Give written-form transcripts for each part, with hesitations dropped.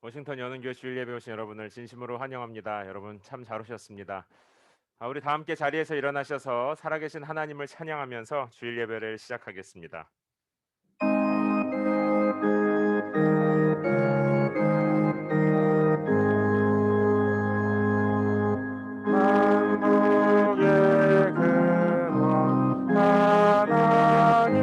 워싱턴 연은교회 주일 예배 오신 여러분을 진심으로 환영합니다. 여러분 참 잘 오셨습니다. 우리 다 함께 자리에서 일어나셔서 살아계신 하나님을 찬양하면서 주일 예배를 시작하겠습니다. 만국의 근원 하나님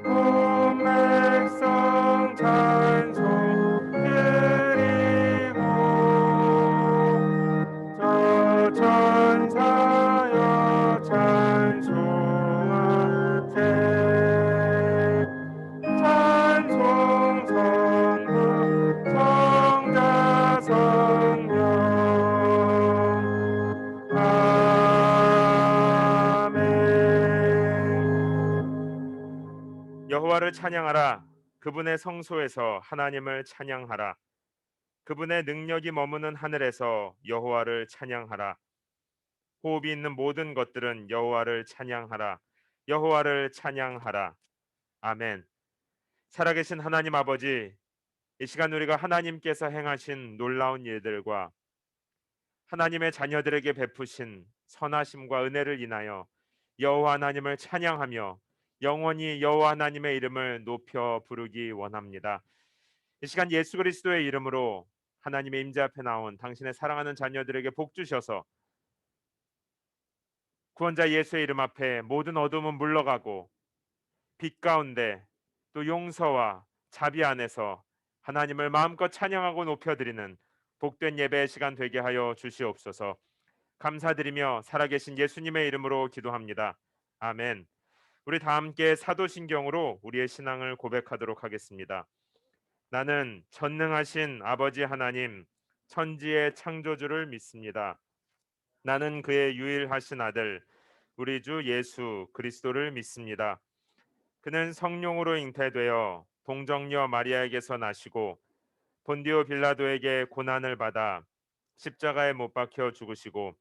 온 백성 찬송 드리고 저 천사여 찬송하세 찬송 성부 성자 성령 아멘. 여호와를 찬양하라. 그분의 성소에서 하나님을 찬양하라. 그분의 능력이 머무는 하늘에서 여호와를 찬양하라. 호흡이 있는 모든 것들은 여호와를 찬양하라. 여호와를 찬양하라. 아멘. 살아계신 하나님 아버지, 이 시간 우리가 하나님께서 행하신 놀라운 일들과 하나님의 자녀들에게 베푸신 선하심과 은혜를 인하여 여호와 하나님을 찬양하며 영원히 여호와 하나님의 이름을 높여 부르기 원합니다. 이 시간 예수 그리스도의 이름으로 하나님의 임재 앞에 나온 당신의 사랑하는 자녀들에게 복 주셔서 구원자 예수의 이름 앞에 모든 어둠은 물러가고 빛 가운데 또 용서와 자비 안에서 하나님을 마음껏 찬양하고 높여드리는 복된 예배의 시간 되게 하여 주시옵소서. 감사드리며 살아계신 예수님의 이름으로 기도합니다. 아멘. 우리 다 함께 사도신경으로 우리의 신앙을 고백하도록 하겠습니다. 나는 전능하신 아버지 하나님 천지의 창조주를 믿습니다. 나는 그의 유일하신 아들 우리 주 예수 그리스도를 믿습니다. 그는 성령으로 잉태되어 동정녀 마리아에게서 나시고 본디오 빌라도에게 고난을 받아 십자가에 못 박혀 죽으시고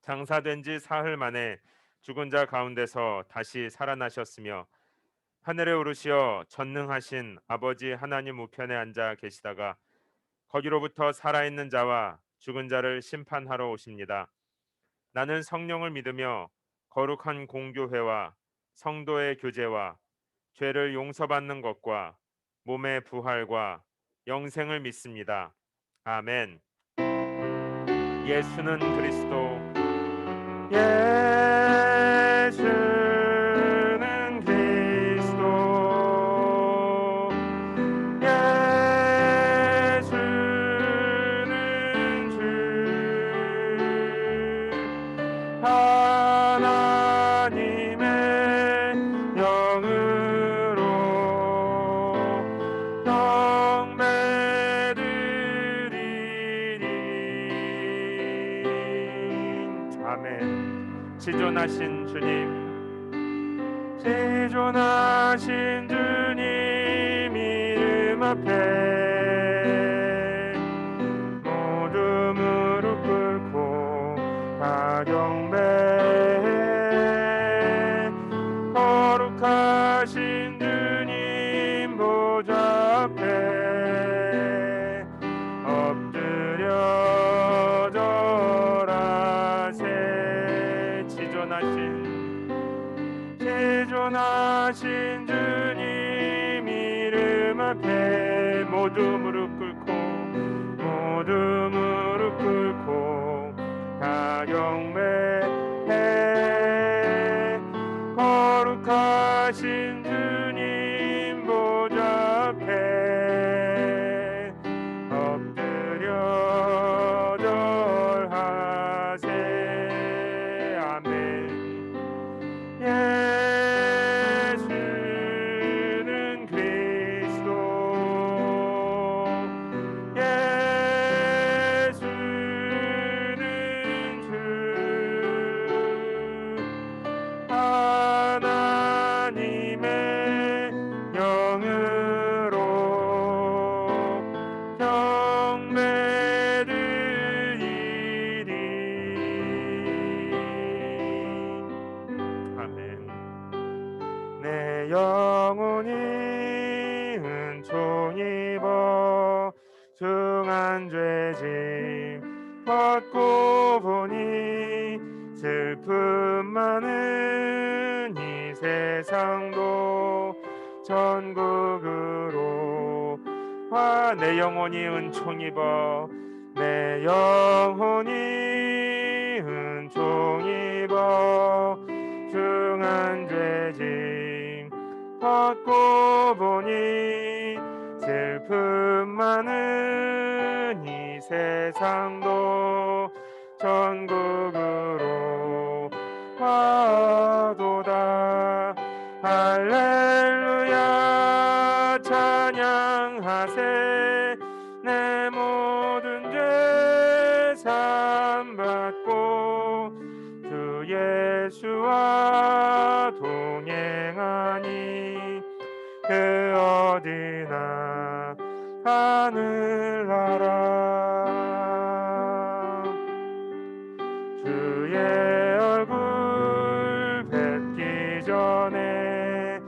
장사된 지 사흘 만에 죽은 자 가운데서 다시 살아나셨으며 하늘에 오르시어 전능하신 아버지 하나님 우편에 앉아 계시다가 거기로부터 살아있는 자와 죽은 자를 심판하러 오십니다. 나는 성령을 믿으며 거룩한 공교회와 성도의 교제와 죄를 용서받는 것과 몸의 부활과 영생을 믿습니다. 아멘. 예수는 그리스도 예수는 그리스도 예수는 주 하나님의 영으로 경배드리니 아멘. 지존하신 주님, 지존하신 주님 이름 앞에 모두 무릎 꿇고 다 경배해 거룩하신 주님 보좌 앞에 엎드려 절하세. 지존하신 주님 이름 앞에 모두 무릎 꿇고 다 경배해 거룩하신 주님 보좌 앞에 엎드려 절하세. 아멘. 예수는 그리스도 벗고 보니 슬픔 많은 이 세상도 천국으로 내 영혼이 은총 입어 내 영혼이 은총 입어 중한 죄짐 벗고 보니 슬픔 많은 이 세상도 천국으로 와도다. 할렐루야 찬양하세 내 모든 죄 사함받고 주 예수와 동행하니 그 어디나 하늘나라. 주의 얼굴 뵙기 전에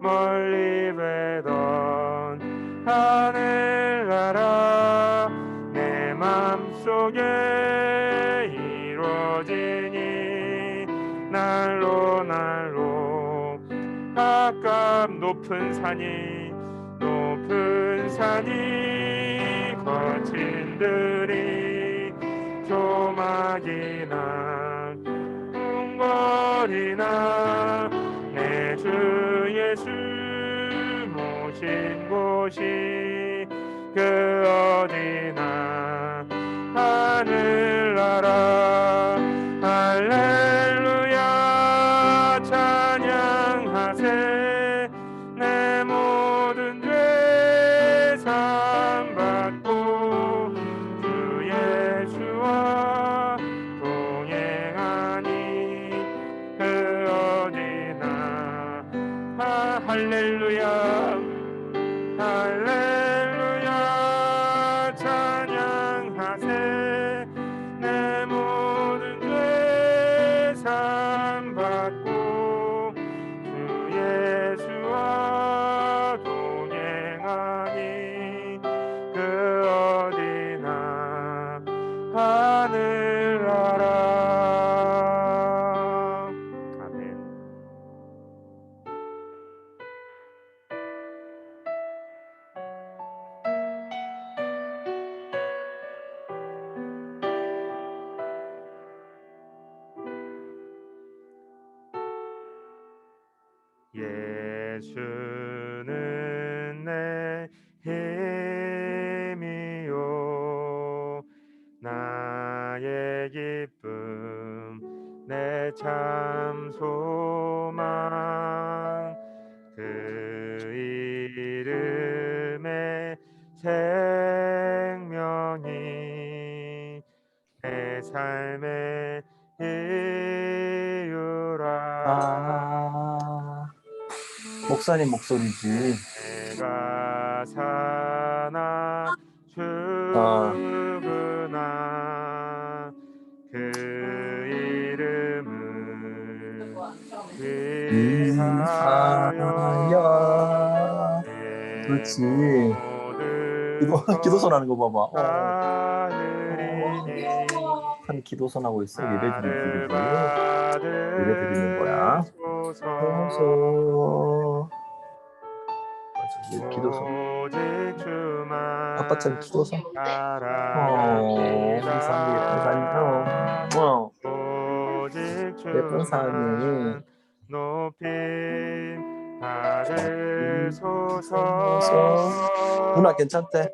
멀리 뵈던 하늘나라 내 맘속에 이루어지니 날로 날로 가깝 높은 산이 거친 들이 조막이나 궁궐이나 내 주 예수 모신 곳이 그 어디나 하늘나라. 할렐루야 찬양하세 내 모든 죄 사함받고 주 예수와 동행하니 그 어디나 할렐루야 할렐루야 찬양하세 내 모든 죄 사함받고 주 예수와 동행하니 그 어디나 하늘나라. 아멘. 예수는 내 힘이요 나의 기쁨 내 참 소망 그 이름의 생명이 내 삶의 이유라. 목사님 목소리지. 내가 사나 죽으나 그 이름을 위하여 그렇지. 내 모든 기도선 하는 거 봐봐. 하느리니 한 기도선 하고 있어. 예배 나를 드리지. 예배 드리는 거야. 받으소서. 맞아. 기도선. 오직 주만 아빠처럼 기도선. 사랑합니다. 세상에 예쁜 사람이요. 오직 예쁜 사람이. 주만 높임 받으소서. 누나 괜찮대?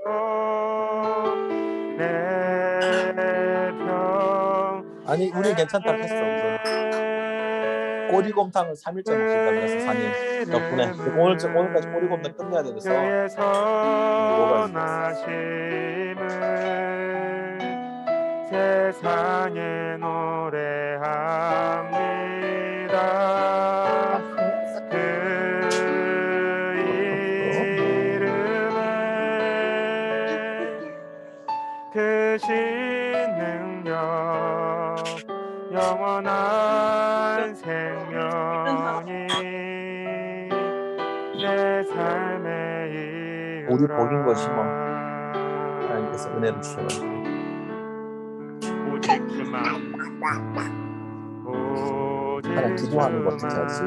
아니 우리 괜찮다고 했어. 우선 꼬리곰탕을 3일째 먹겠다 그래서 사님 덕분에 오늘까지 꼬리곰탕 끝내야 되겠어. 선하심을 세상에 노래합니다. 그 이름에 크신 능력 영원한 생명이 내 삶의 이유라. 우리 복인 것이 뭐 하나님께서 은혜를 주셔가지고 오직 오직 그만 하나 기도하는 거 어떻게 하지?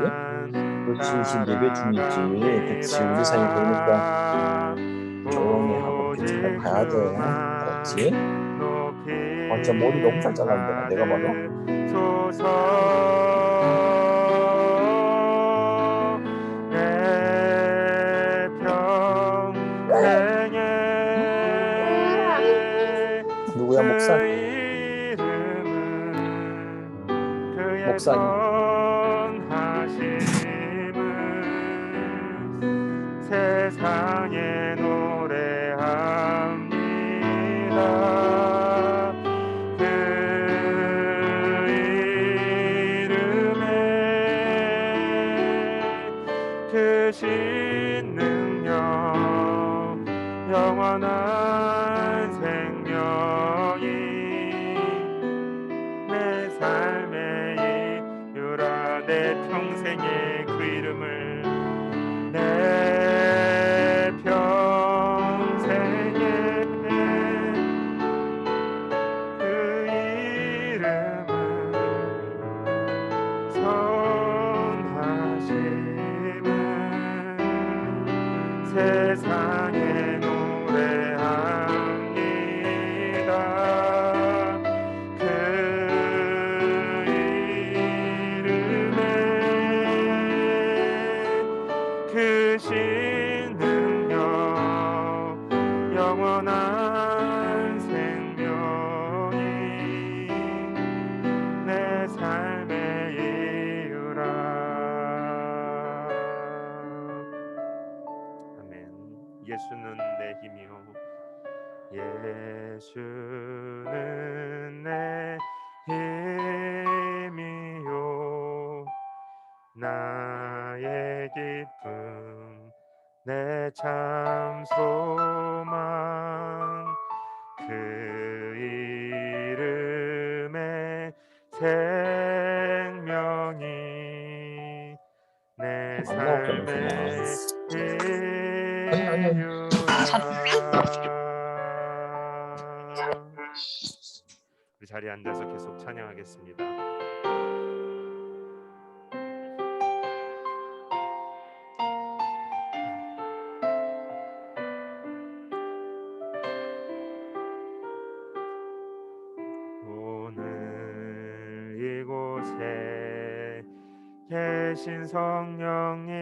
그렇지, 지금 예배 중이지. 그치, 우리 사이 그러니까 조용히 하고 이렇게 잘 봐야 돼. 알았지? 진짜 머리 너무 잘 잘랐는데 내가 봐도. 내 평생에 누구야, 목사? 그의 목사님. 선하심을 세상에 노래합니다. 그 이름에 크신 능력 영원한 생명이 내 삶의 이유라. 내 평생에 그 이름을 내 평생에 그 이름은 선하심은 세상에 노래합니다. 그 이름에 크신 능력 영원한 생명이 내 삶의 이유라. 아멘. 예수는 내 힘이요 예수는 내 힘이요 나의 기쁨 내 참 소망 그 이름에 생명이 내 안 나오잖아, 삶의 아니. 이유라. 우리 자리에 앉아서 계속 찬양하겠습니다. 오늘 이곳에 계신 성령님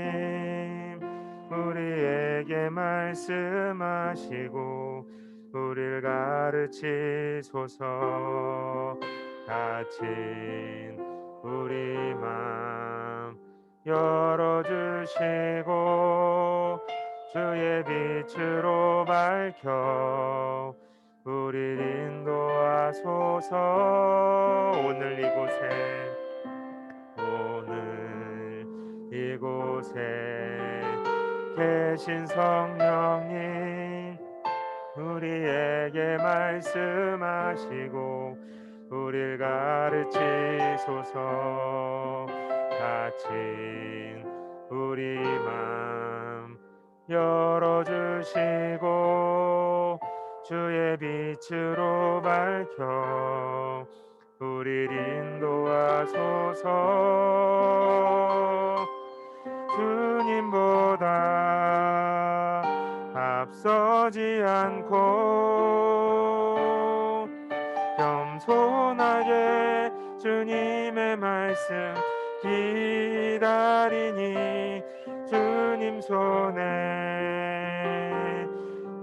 우리에게 말씀하시고 우리를 가르치소서. 닫힌 우리 맘 열어주시고 주의 빛으로 밝혀 우리를 인도하소서. 오늘 이곳에 계신 성령님 우리에게 말씀하시고 우리를 가르치소서. 닫힌 우리 맘 열어주시고 주의 빛으로 밝혀 우리를 인도하소서. 주님보다 앞서지 않고 겸손하게 주님의 말씀 기다리니 주님 손에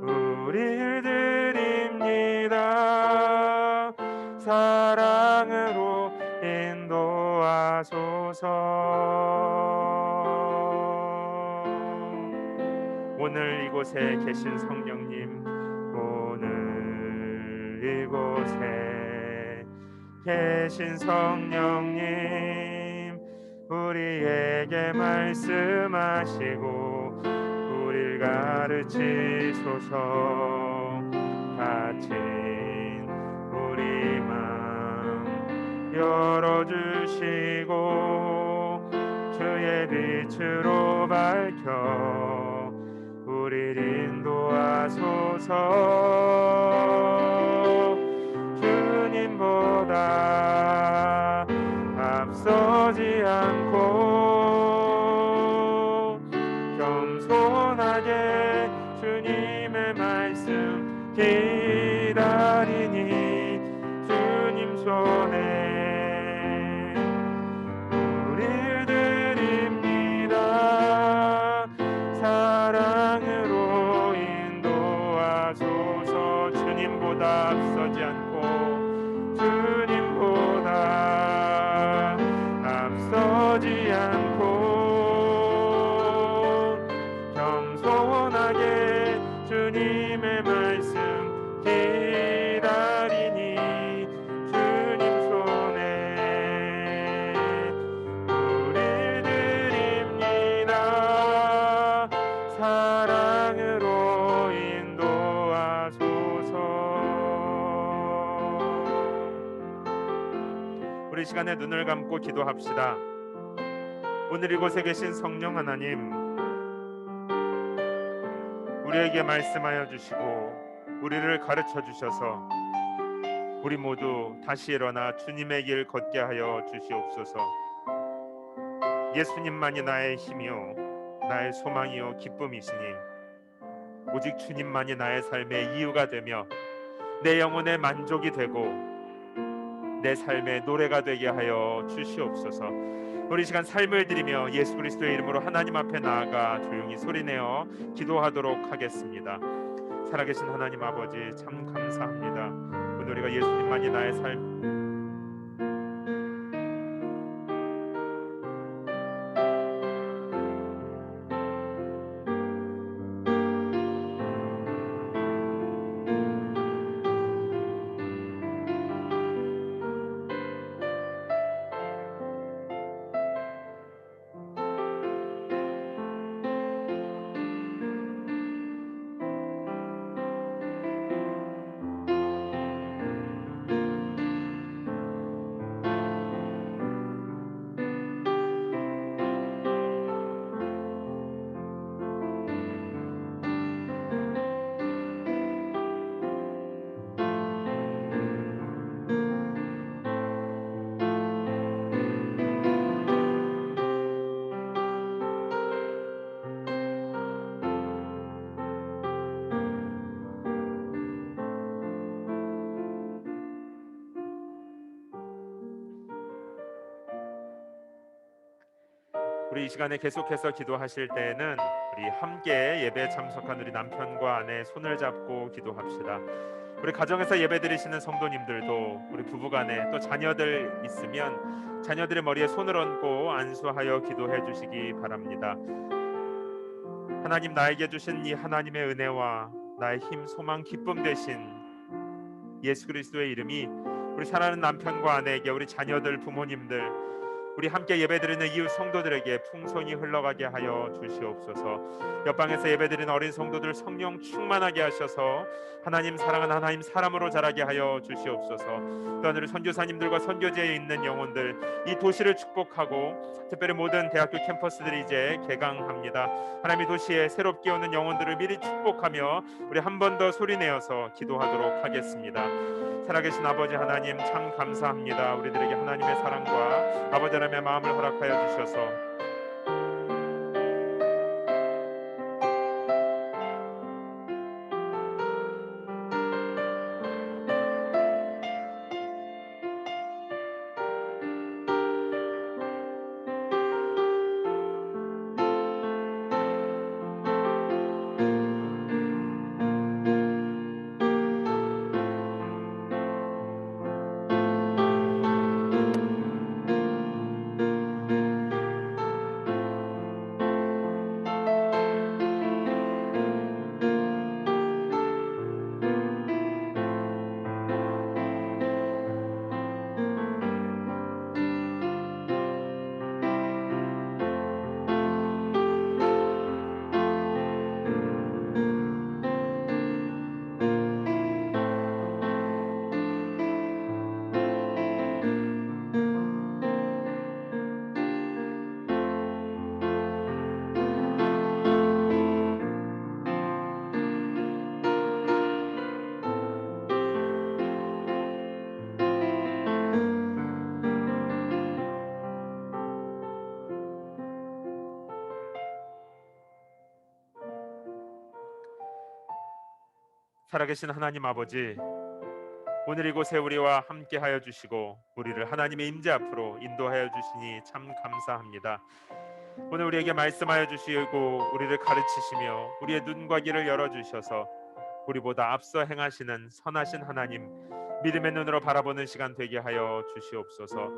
우리를 드립니다. 사랑으로 인도하소서. 오늘 이곳에 계신 성령님 오늘 이곳에 계신 성령님 우리에게 말씀하시고 우리를 가르치소서. 닫힌 우리 맘 열어주시고 주의 빛으로 밝혀 우리를 인도하소서. 주님보다 겸손하게 주님의 말씀 기다리니 주님 손에 우릴 드립니다. 사랑으로 인도하소서. 주님보다 앞서지 않고 주님보다 앞서지 않고 겸손하게 주님의 말씀 기다리니 주님 손에 우릴 드립니다. 사랑으로 인도하소서. 우리 시간에 눈을 감고 기도합시다. 오늘 이곳에 계신 성령 하나님, 우리에게 말씀하여 주시고 우리를 가르쳐 주셔서 우리 모두 다시 일어나 주님의 길 걷게 하여 주시옵소서. 예수님만이 나의 힘이요 나의 소망이요 기쁨이시니 오직 주님만이 나의 삶의 이유가 되며 내 영혼의 만족이 되고 내 삶의 노래가 되게 하여 주시옵소서. 우리 시간 삶을 드리며 예수 그리스도의 이름으로 하나님 앞에 나아가 조용히 소리내어 기도하도록 하겠습니다. 살아계신 하나님 아버지, 참 감사합니다. 오늘 우리가 예수님만이 나의 삶, 우리 이 시간에 계속해서 기도하실 때에는 우리 함께 예배에 참석한 우리 남편과 아내 손을 잡고 기도합시다. 우리 가정에서 예배드리시는 성도님들도 우리 부부간에 또 자녀들 있으면 자녀들의 머리에 손을 얹고 안수하여 기도해 주시기 바랍니다. 하나님, 나에게 주신 이 하나님의 은혜와 나의 힘, 소망, 기쁨 되신 예수 그리스도의 이름이 우리 사랑하는 남편과 아내에게, 우리 자녀들, 부모님들, 우리 함께 예배드리는 이웃 성도들에게 풍성히 흘러가게 하여 주시옵소서. 옆방에서 예배드리는 어린 성도들 성령 충만하게 하셔서 하나님 사랑하는 하나님 사람으로 자라게 하여 주시옵소서. 또한 우리 선교사님들과 선교지에 있는 영혼들, 이 도시를 축복하고 특별히 모든 대학교 캠퍼스들이 이제 개강합니다. 하나님, 이 도시에 새롭게 오는 영혼들을 미리 축복하며 우리 한 번 더 소리내어서 기도하도록 하겠습니다. 살아계신 아버지 하나님, 참 감사합니다. 우리들에게 하나님의 사랑과 아버지 하나님의 마음을 허락하여 주셔서 살아계신 하나님 아버지, 오늘 이곳에 우리와 함께하여 주시고 우리를 하나님의 임재 앞으로 인도하여 주시니 참 감사합니다. 오늘 우리에게 말씀하여 주시고 우리를 가르치시며 우리의 눈과 귀를 열어주셔서 우리보다 앞서 행하시는 선하신 하나님, 믿음의 눈으로 바라보는 시간 되게 하여 주시옵소서.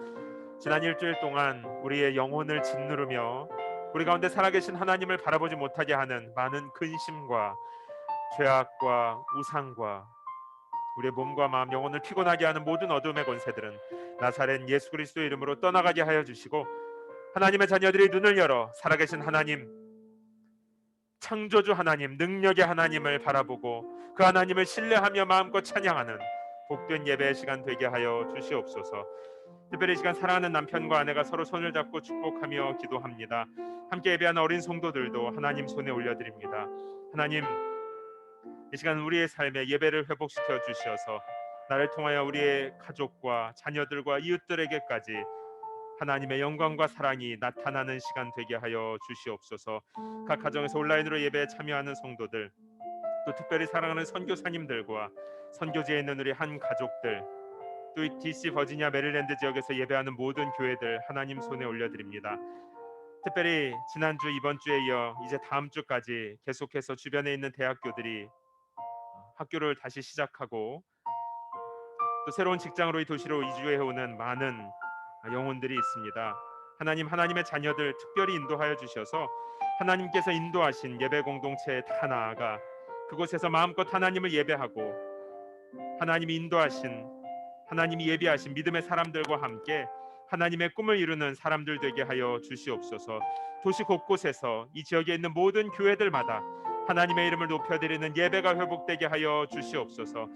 지난 일주일 동안 우리의 영혼을 짓누르며 우리 가운데 살아계신 하나님을 바라보지 못하게 하는 많은 근심과 죄악과 우상과 우리의 몸과 마음 영혼을 피곤하게 하는 모든 어둠의 권세들은 나사렛 예수 그리스도의 이름으로 떠나가게 하여 주시고, 하나님의 자녀들이 눈을 열어 살아계신 하나님, 창조주 하나님, 능력의 하나님을 바라보고 그 하나님을 신뢰하며 마음껏 찬양하는 복된 예배의 시간 되게 하여 주시옵소서. 특별히 이 시간 사랑하는 남편과 아내가 서로 손을 잡고 축복하며 기도합니다. 함께 예배하는 어린 성도들도 하나님 손에 올려드립니다. 하나님, 이 시간 우리의 삶에 예배를 회복시켜 주시어서 나를 통하여 우리의 가족과 자녀들과 이웃들에게까지 하나님의 영광과 사랑이 나타나는 시간 되게 하여 주시옵소서. 각 가정에서 온라인으로 예배에 참여하는 성도들, 또 특별히 사랑하는 선교사님들과 선교지에 있는 우리 한 가족들, 또 이 DC 버지니아 메릴랜드 지역에서 예배하는 모든 교회들 하나님 손에 올려드립니다. 특별히 지난주 이번 주에 이어 이제 다음 주까지 계속해서 주변에 있는 대학교들이 학교를 다시 시작하고 또 새로운 직장으로 이 도시로 이주해 오는 많은 영혼들이 있습니다. 하나님, 하나님의 자녀들 특별히 인도하여 주셔서 하나님께서 인도하신 예배 공동체에 다 나아가 그곳에서 마음껏 하나님을 예배하고 하나님이 인도하신, 하나님이 예비하신 믿음의 사람들과 함께 하나님의 꿈을 이루는 사람들 되게 하여 주시옵소서. 도시 곳곳에서 이 지역에 있는 모든 교회들마다 하나님의 이름을 높여드리는 예배가 회복되게 하여 주시옵소서.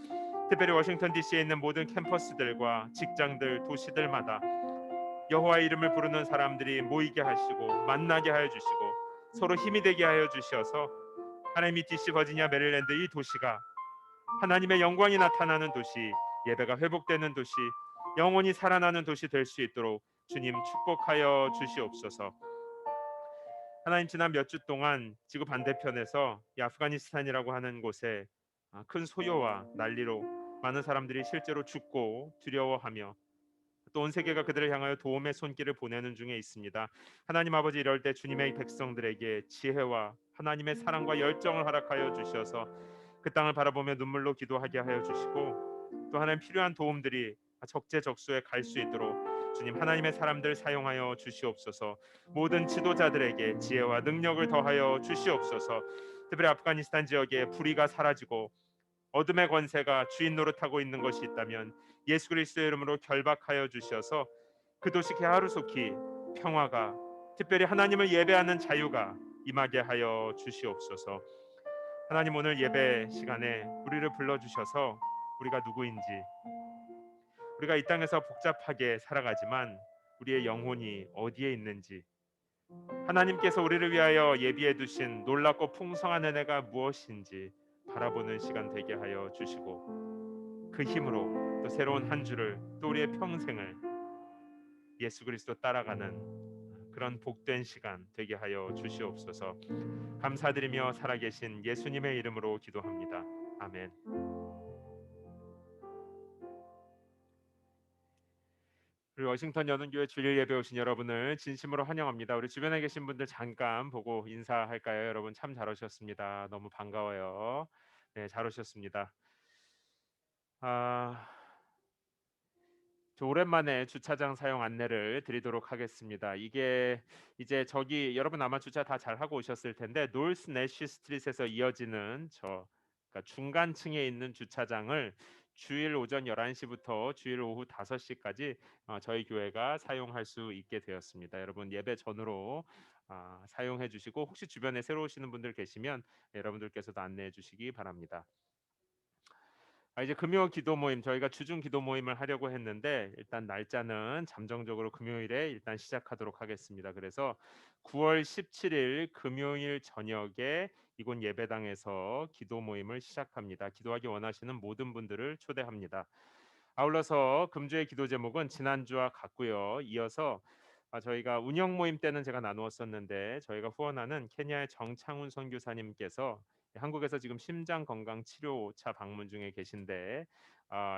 특별히 워싱턴 DC에 있는 모든 캠퍼스들과 직장들, 도시들마다 여호와의 이름을 부르는 사람들이 모이게 하시고 만나게 하여 주시고 서로 힘이 되게 하여 주셔서 하나님이 DC 버지니아 메릴랜드 이 도시가 하나님의 영광이 나타나는 도시, 예배가 회복되는 도시, 영원히 살아나는 도시 될 수 있도록 주님 축복하여 주시옵소서. 하나님, 지난 몇 주 동안 지구 반대편에서 이 아프가니스탄이라고 하는 곳에 큰 소요와 난리로 많은 사람들이 실제로 죽고 두려워하며 또 온 세계가 그들을 향하여 도움의 손길을 보내는 중에 있습니다. 하나님 아버지, 이럴 때 주님의 백성들에게 지혜와 하나님의 사랑과 열정을 허락하여 주셔서 그 땅을 바라보며 눈물로 기도하게 하여 주시고, 또 하나님 필요한 도움들이 적재적소에 갈 수 있도록 주님 하나님의 사람들 사용하여 주시옵소서. 모든 지도자들에게 지혜와 능력을 더하여 주시옵소서. 특별히 아프가니스탄 지역에 불의가 사라지고 어둠의 권세가 주인 노릇하고 있는 것이 있다면 예수 그리스도의 이름으로 결박하여 주셔서 그 도시 하루속히 평화가, 특별히 하나님을 예배하는 자유가 임하게 하여 주시옵소서. 하나님, 오늘 예배 시간에 우리를 불러주셔서 우리가 누구인지, 우리가 이 땅에서 복잡하게 살아가지만 우리의 영혼이 어디에 있는지, 하나님께서 우리를 위하여 예비해 두신 놀랍고 풍성한 은혜가 무엇인지 바라보는 시간 되게 하여 주시고, 그 힘으로 또 새로운 한 주를, 또 우리의 평생을 예수 그리스도 따라가는 그런 복된 시간 되게 하여 주시옵소서. 감사드리며 살아계신 예수님의 이름으로 기도합니다. 아멘. 우리 워싱턴 연은교회 주일 예배 오신 여러분을 진심으로 환영합니다. 우리 주변에 계신 분들 잠깐 보고 인사할까요? 여러분 참 잘 오셨습니다. 너무 반가워요. 네, 잘 오셨습니다. 아, 저 오랜만에 주차장 사용 안내를 드리도록 하겠습니다. 이게 이제 저기 여러분 아마 주차 다 잘 하고 오셨을 텐데 노스 내쉬 스트릿에서 이어지는 그러니까 중간층에 있는 주차장을 주일 오전 11시부터 주일 오후 5시까지 저희 교회가 사용할 수 있게 되었습니다. 여러분 예배 전후로 사용해 주시고, 혹시 주변에 새로 오시는 분들 계시면 여러분들께서도 안내해 주시기 바랍니다. 이제 금요 기도 모임, 저희가 주중 기도 모임을 하려고 했는데 일단 날짜는 잠정적으로 금요일에 일단 시작하도록 하겠습니다. 그래서 9월 17일 금요일 저녁에 이곳 예배당에서 기도 모임을 시작합니다. 기도하기 원하시는 모든 분들을 초대합니다. 아울러서 금주의 기도 제목은 지난주와 같고요. 이어서 저희가 운영 모임 때는 제가 나누었었는데 저희가 후원하는 케냐의 정창훈 선교사님께서 한국에서 지금 심장 건강 치료차 방문 중에 계신데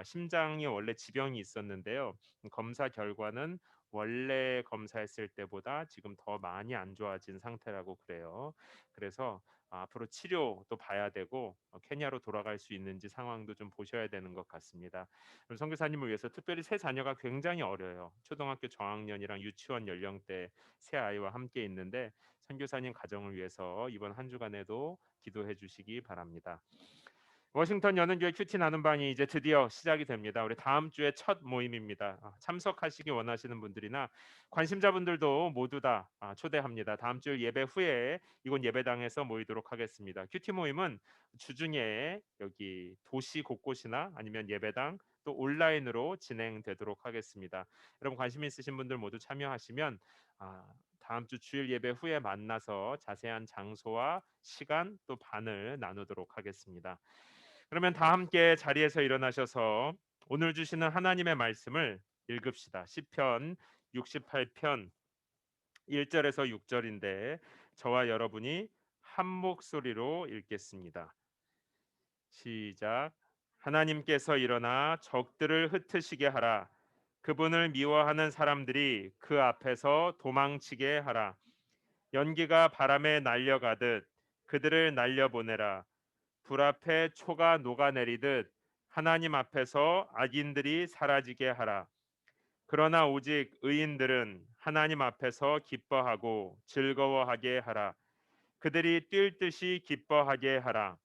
심장이 원래 지병이 있었는데요. 검사 결과는 원래 검사했을 때보다 지금 더 많이 안 좋아진 상태라고 그래요. 그래서 앞으로 치료도 봐야 되고 케냐로 돌아갈 수 있는지 상황도 좀 보셔야 되는 것 같습니다. 그럼 선교사님을 위해서 특별히 세 자녀가 굉장히 어려요. 초등학교 저학년이랑 유치원 연령대 세 아이와 함께 있는데 선교사님 가정을 위해서 이번 한 주간에도 기도해 주시기 바랍니다. 워싱턴 여는교회 큐티 나눔 방이 이제 드디어 시작이 됩니다. 우리 다음 주에 첫 모임입니다. 참석하시기 원하시는 분들이나 관심자분들도 모두 다 초대합니다. 다음 주 예배 후에 이곳 예배당에서 모이도록 하겠습니다. 큐티 모임은 주중에 여기 도시 곳곳이나 아니면 예배당 또 온라인으로 진행되도록 하겠습니다. 여러분 관심 있으신 분들 모두 참여하시면 다음 주 주일 예배 후에 만나서 자세한 장소와 시간 또 반을 나누도록 하겠습니다. 그러면 다 함께 자리에서 일어나셔서 오늘 주시는 하나님의 말씀을 읽읍시다. 시편 68편 1절에서 6절인데 저와 여러분이 한 목소리로 읽겠습니다. 시작. 하나님께서 일어나 적들을 흩으시게 하라. 그분을 미워하는 사람들이 그 앞에서 도망치게 하라. 연기가 바람에 날려가듯 그들을 날려보내라. 불 앞에 초가 녹아내리듯 하나님 앞에서 악인들이 사라지게 하라. 그러나 오직 의인들은 하나님 앞에서 기뻐하고 즐거워하게 하라. 그들이 뛸 듯이 기뻐하게 하라.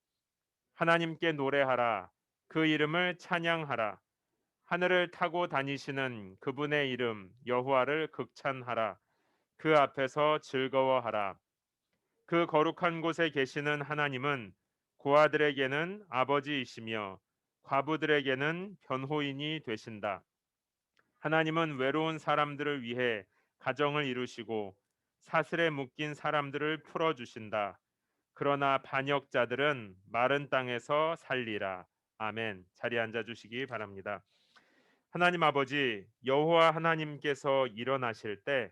하나님께 노래하라. 그 이름을 찬양하라. 하늘을 타고 다니시는 그분의 이름 여호와를 극찬하라. 그 앞에서 즐거워하라. 그 거룩한 곳에 계시는 하나님은 고아들에게는 아버지이시며 과부들에게는 변호인이 되신다. 하나님은 외로운 사람들을 위해 가정을 이루시고 사슬에 묶인 사람들을 풀어 주신다. 그러나 반역자들은 마른 땅에서 살리라. 아멘. 자리에 앉아 주시기 바랍니다. 하나님 아버지, 여호와 하나님께서 일어나실 때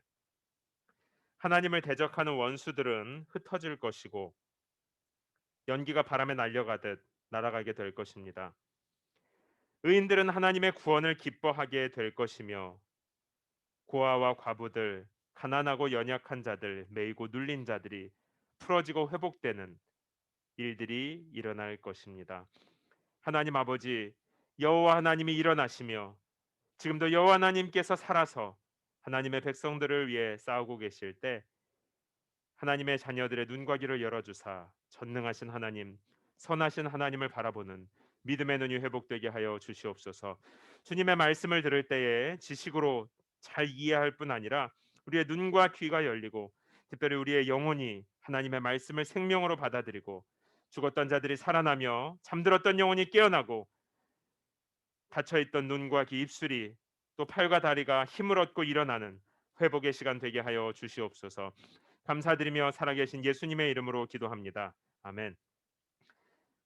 하나님을 대적하는 원수들은 흩어질 것이고 연기가 바람에 날려가듯 날아가게 될 것입니다. 의인들은 하나님의 구원을 기뻐하게 될 것이며 고아와 과부들, 가난하고 연약한 자들, 매이고 눌린 자들이 풀어지고 회복되는 일들이 일어날 것입니다. 하나님 아버지, 여호와 하나님이 일어나시며 지금도 여호와 하나님께서 살아서 하나님의 백성들을 위해 싸우고 계실 때 하나님의 자녀들의 눈과 귀를 열어주사 전능하신 하나님, 선하신 하나님을 바라보는 믿음의 눈이 회복되게 하여 주시옵소서. 주님의 말씀을 들을 때에 지식으로 잘 이해할 뿐 아니라 우리의 눈과 귀가 열리고 특별히 우리의 영혼이 하나님의 말씀을 생명으로 받아들이고 죽었던 자들이 살아나며 잠들었던 영혼이 깨어나고 닫혀있던 눈과 귀, 입술이 또 팔과 다리가 힘을 얻고 일어나는 회복의 시간 되게 하여 주시옵소서. 감사드리며 살아계신 예수님의 이름으로 기도합니다. 아멘.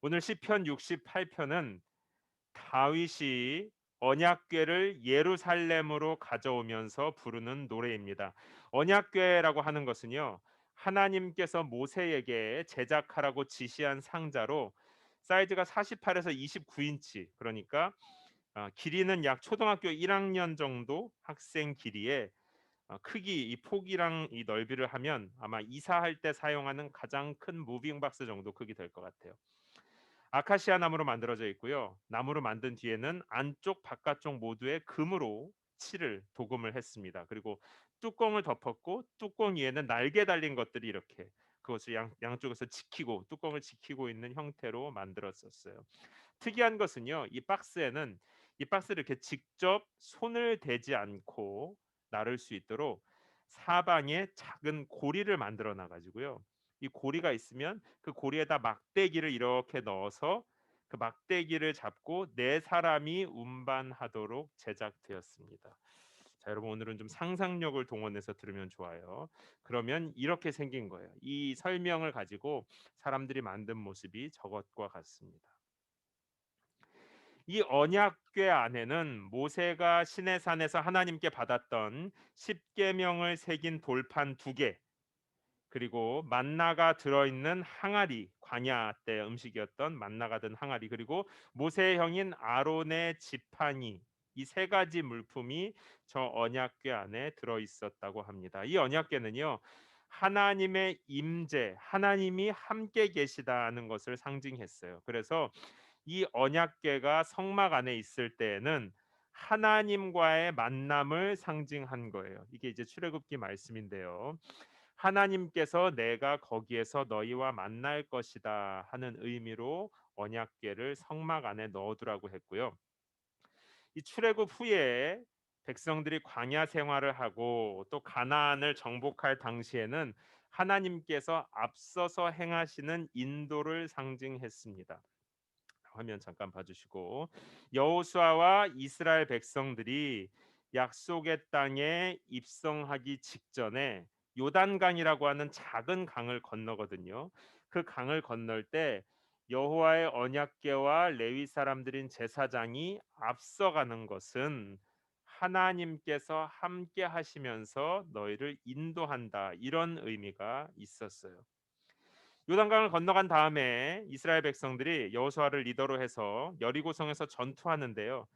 오늘 시편 68편은 다윗이 언약궤를 예루살렘으로 가져오면서 부르는 노래입니다. 언약궤라고 하는 것은요, 하나님께서 모세에게 제작하라고 지시한 상자로 사이즈가 48에서 29인치, 그러니까 길이는 약 초등학교 1학년 정도 학생 길이에 크기 이 폭이랑 이 넓이를 하면 아마 이사할 때 사용하는 가장 큰 무빙 박스 정도 크기 될 것 같아요. 아카시아 나무로 만들어져 있고요. 나무로 만든 뒤에는 안쪽 바깥쪽 모두에 금으로 칠을 도금을 했습니다. 그리고 뚜껑을 덮었고 뚜껑 위에는 날개 달린 것들이 이렇게 그것을 양쪽에서 지키고 뚜껑을 지키고 있는 형태로 만들었었어요. 특이한 것은요. 이 박스를 이렇게 직접 손을 대지 않고 나를 수 있도록 사방에 작은 고리를 만들어 놔 가지고요. 이 고리가 있으면 그 고리에다 막대기를 이렇게 넣어서 그 막대기를 잡고 네 사람이 운반하도록 제작되었습니다. 자, 여러분 오늘은 좀 상상력을 동원해서 들으면 좋아요. 그러면 이렇게 생긴 거예요. 이 설명을 가지고 사람들이 만든 모습이 저것과 같습니다. 이 언약궤 안에는 모세가 시내산에서 하나님께 받았던 십계명을 새긴 돌판 두 개, 그리고 만나가 들어있는 항아리, 광야 때 음식이었던 만나가 든 항아리, 그리고 모세의 형인 아론의 지팡이, 이 세 가지 물품이 저 언약궤 안에 들어 있었다고 합니다. 이 언약궤는요, 하나님의 임재, 하나님이 함께 계시다는 것을 상징했어요. 그래서 이 언약궤가 성막 안에 있을 때에는 하나님과의 만남을 상징한 거예요. 이게 이제 출애굽기 말씀인데요. 하나님께서 내가 거기에서 너희와 만날 것이다 하는 의미로 언약궤를 성막 안에 넣어두라고 했고요. 이 출애굽 후에 백성들이 광야 생활을 하고 또 가나안을 정복할 당시에는 하나님께서 앞서서 행하시는 인도를 상징했습니다. 화면 잠깐 봐주시고, 여호수아와 이스라엘 백성들이 약속의 땅에 입성하기 직전에 요단강이라고 하는 작은 강을 건너거든요. 그 강을 건널 때 여호와의 언약궤와 레위 사람들인 제사장이 앞서가는 것은 하나님께서 함께 하시면서 너희를 인도한다, 이런 의미가 있었어요. 요단강을 건너간 다음에 이스라엘 백성들이 여호수아를 리더로 해서 여리고성에서 전투하는데요.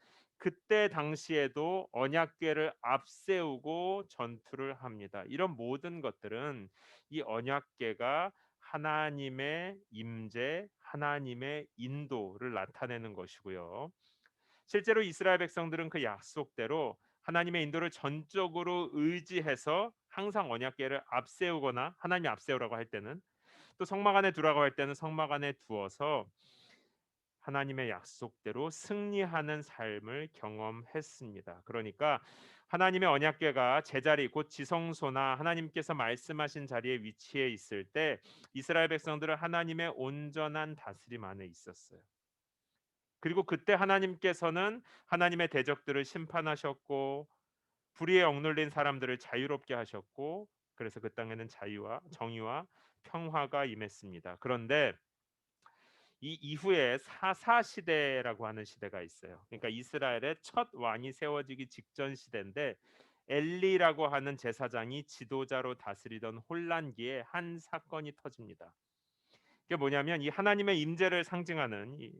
그때 당시에도 언약궤를 앞세우고 전투를 합니다. 이런 모든 것들은 이 언약궤가 하나님의 임재, 하나님의 인도를 나타내는 것이고요. 실제로 이스라엘 백성들은 그 약속대로 하나님의 인도를 전적으로 의지해서 항상 언약궤를 앞세우거나, 하나님이 앞세우라고 할 때는, 또 성막 안에 두라고 할 때는 성막 안에 두어서 하나님의 약속대로 승리하는 삶을 경험했습니다. 그러니까 하나님의 언약궤가 제자리, 곧 지성소나 하나님께서 말씀하신 자리에 위치해 있을 때 이스라엘 백성들은 하나님의 온전한 다스림 안에 있었어요. 그리고 그때 하나님께서는 하나님의 대적들을 심판하셨고 불의에 억눌린 사람들을 자유롭게 하셨고, 그래서 그 땅에는 자유와 정의와 평화가 임했습니다. 그런데 이 이후에 사사 시대라고 하는 시대가 있어요. 그러니까 이스라엘의 첫 왕이 세워지기 직전 시대인데, 엘리라고 하는 제사장이 지도자로 다스리던 혼란기에 한 사건이 터집니다. 이게 뭐냐면 이 하나님의 임재를 상징하는 이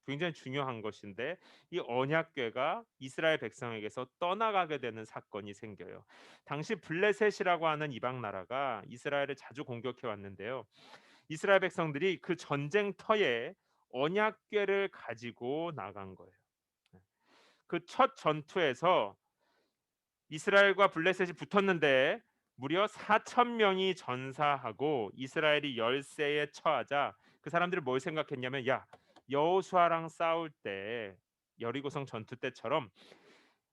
굉장히 중요한 것인데, 이 언약궤가 이스라엘 백성에게서 떠나가게 되는 사건이 생겨요. 당시 블레셋이라고 하는 이방 나라가 이스라엘을 자주 공격해 왔는데요. 이스라엘 백성들이 그 전쟁터에 언약궤를 가지고 나간 거예요. 그 첫 전투에서 이스라엘과 블레셋이 붙었는데 무려 4천 명이 전사하고 이스라엘이 열세에 처하자 그 사람들이 뭘 생각했냐면, 야, 여호수아랑 싸울 때 여리고성 전투 때처럼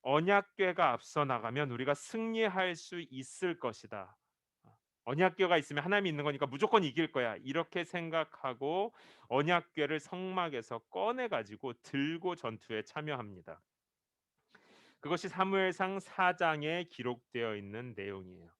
언약궤가 앞서 나가면 우리가 승리할 수 있을 것이다. 언약궤가 있으면 하나님이 있는 거니까 무조건 이길 거야, 이렇게 생각하고 언약궤를 성막에서 꺼내 가지고 들고 전투에 참여합니다. 그것이 사무엘상 4장에 기록되어 있는 내용이에요.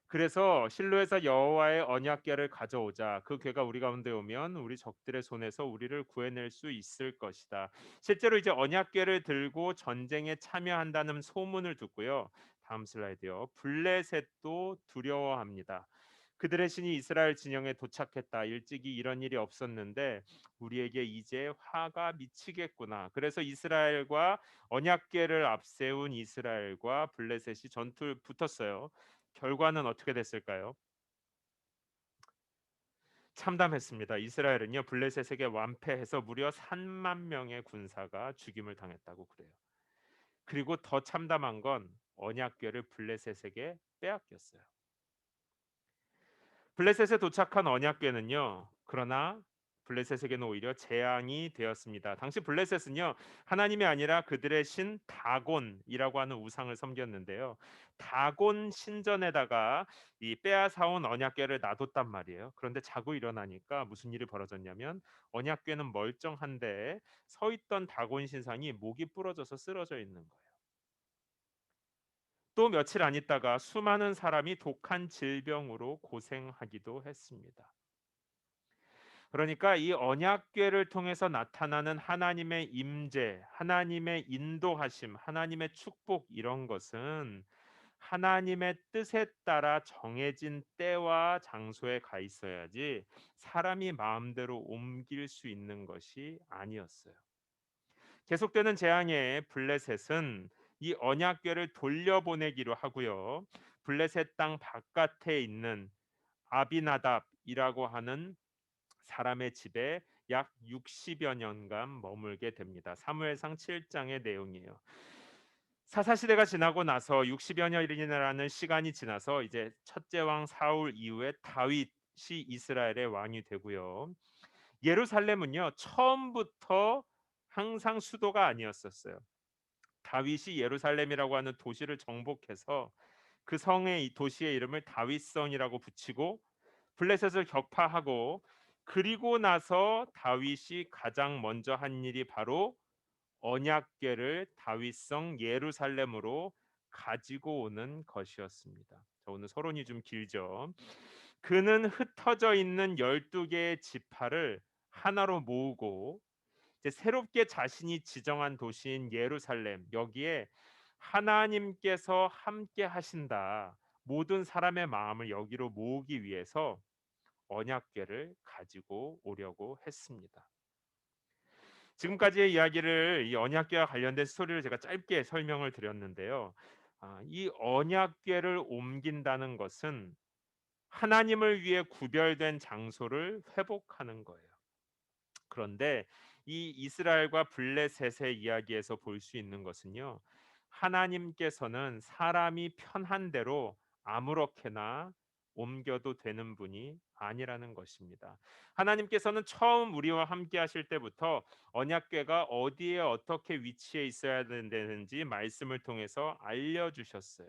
그래서 실로에서 여호와의 언약궤를 가져오자, 그 궤가 우리 가운데 오면 우리 적들의 손에서 우리를 구해낼 수 있을 것이다. 실제로 이제 언약궤를 들고 전쟁에 참여한다는 소문을 듣고요. 다음 슬라이드요. 블레셋도 두려워합니다. 그들의 신이 이스라엘 진영에 도착했다. 일찍이 이런 일이 없었는데 우리에게 이제 화가 미치겠구나. 그래서 이스라엘과 언약궤를 앞세운 이스라엘과 블레셋이 전투를 붙었어요. 결과는 어떻게 됐을까요? 참담했습니다. 이스라엘은요, 블레셋에게 완패해서 무려 3만 명의 군사가 죽임을 당했다고 그래요. 그리고 더 참담한 건 언약궤를 블레셋에게 빼앗겼어요. 블레셋에 도착한 언약궤는요, 그러나 블레셋에게는 오히려 재앙이 되었습니다. 당시 블레셋은요, 하나님이 아니라 그들의 신 다곤이라고 하는 우상을 섬겼는데요. 다곤 신전에다가 이 빼앗아온 언약궤를 놔뒀단 말이에요. 그런데 자고 일어나니까 무슨 일이 벌어졌냐면, 언약궤는 멀쩡한데 서 있던 다곤 신상이 목이 부러져서 쓰러져 있는 거예요. 또 며칠 안 있다가 수많은 사람이 독한 질병으로 고생하기도 했습니다. 그러니까 이 언약궤를 통해서 나타나는 하나님의 임재, 하나님의 인도하심, 하나님의 축복, 이런 것은 하나님의 뜻에 따라 정해진 때와 장소에 가 있어야지 사람이 마음대로 옮길 수 있는 것이 아니었어요. 계속되는 재앙에 블레셋은 이 언약궤를 돌려보내기로 하고요. 블레셋 땅 바깥에 있는 아비나답이라고 하는 사람의 집에 약 60여 년간 머물게 됩니다. 사무엘상 7장의 내용이에요. 사사 시대가 지나고 나서 60여 년이라는 시간이 지나서 이제 첫째 왕 사울 이후에 다윗이 이스라엘의 왕이 되고요. 예루살렘은요, 처음부터 항상 수도가 아니었었어요. 다윗이 예루살렘이라고 하는 도시를 정복해서 그 성의 이 도시의 이름을 다윗성이라고 붙이고 블레셋을 격파하고, 그리고 나서 다윗이 가장 먼저 한 일이 바로 언약궤를 다윗성 예루살렘으로 가지고 오는 것이었습니다. 자, 오늘 서론이 좀 길죠. 그는 흩어져 있는 12개의 지파를 하나로 모으고 이제 새롭게 자신이 지정한 도시인 예루살렘, 여기에 하나님께서 함께 하신다, 모든 사람의 마음을 여기로 모으기 위해서 언약궤를 가지고 오려고 했습니다. 지금까지의 이야기를 이 언약궤와 관련된 스토리를 제가 짧게 설명을 드렸는데요. 이 언약궤를 옮긴다는 것은 하나님을 위해 구별된 장소를 회복하는 거예요. 그런데 이 이스라엘과 블레셋의 이야기에서 볼 수 있는 것은요, 하나님께서는 사람이 편한 대로 아무렇게나 옮겨도 되는 분이 아니라는 것입니다. 하나님께서는 처음 우리와 함께 하실 때부터 언약궤가 어디에 어떻게 위치해 있어야 되는지 말씀을 통해서 알려주셨어요.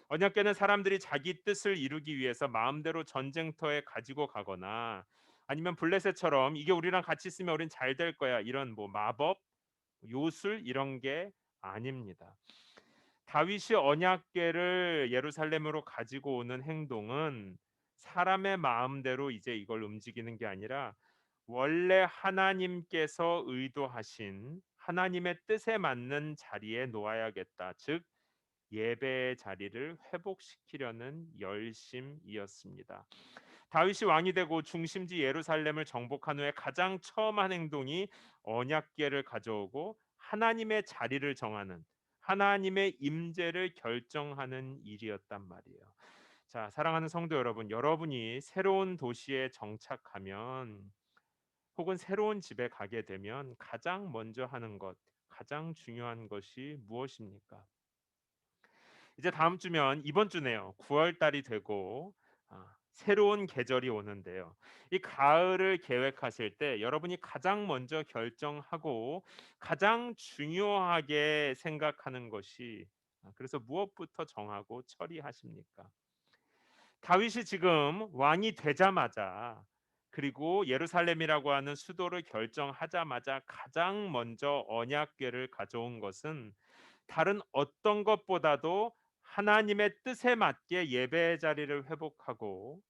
언약궤는 사람들이 자기 뜻을 이루기 위해서 마음대로 전쟁터에 가지고 가거나, 아니면 블레셋처럼 이게 우리랑 같이 있으면 우린 잘 될 거야, 이런 뭐 마법, 요술 이런 게 아닙니다. 다윗이 언약궤를 예루살렘으로 가지고 오는 행동은 사람의 마음대로 이제 이걸 움직이는 게 아니라 원래 하나님께서 의도하신 하나님의 뜻에 맞는 자리에 놓아야겠다, 즉 예배의 자리를 회복시키려는 열심이었습니다. 다윗이 왕이 되고 중심지 예루살렘을 정복한 후에 가장 처음 한 행동이 언약궤를 가져오고 하나님의 자리를 정하는, 하나님의 임재를 결정하는 일이었단 말이에요. 자, 사랑하는 성도 여러분, 여러분이 새로운 도시에 정착하면 혹은 새로운 집에 가게 되면 가장 먼저 하는 것, 가장 중요한 것이 무엇입니까? 이제 다음 주면 이번 주네요. 9월 달이 되고 새로운 계절이 오는데요. 이 가을을 계획하실 때 여러분이 가장 먼저 결정하고 가장 중요하게 생각하는 것이, 그래서 무엇부터 정하고 처리하십니까? 다윗이 지금 왕이 되자마자, 그리고 예루살렘이라고 하는 수도를 결정하자마자 가장 먼저 언약궤를 가져온 것은 다른 어떤 것보다도 하나님의 뜻에 맞게 예배의 자리를 회복하고,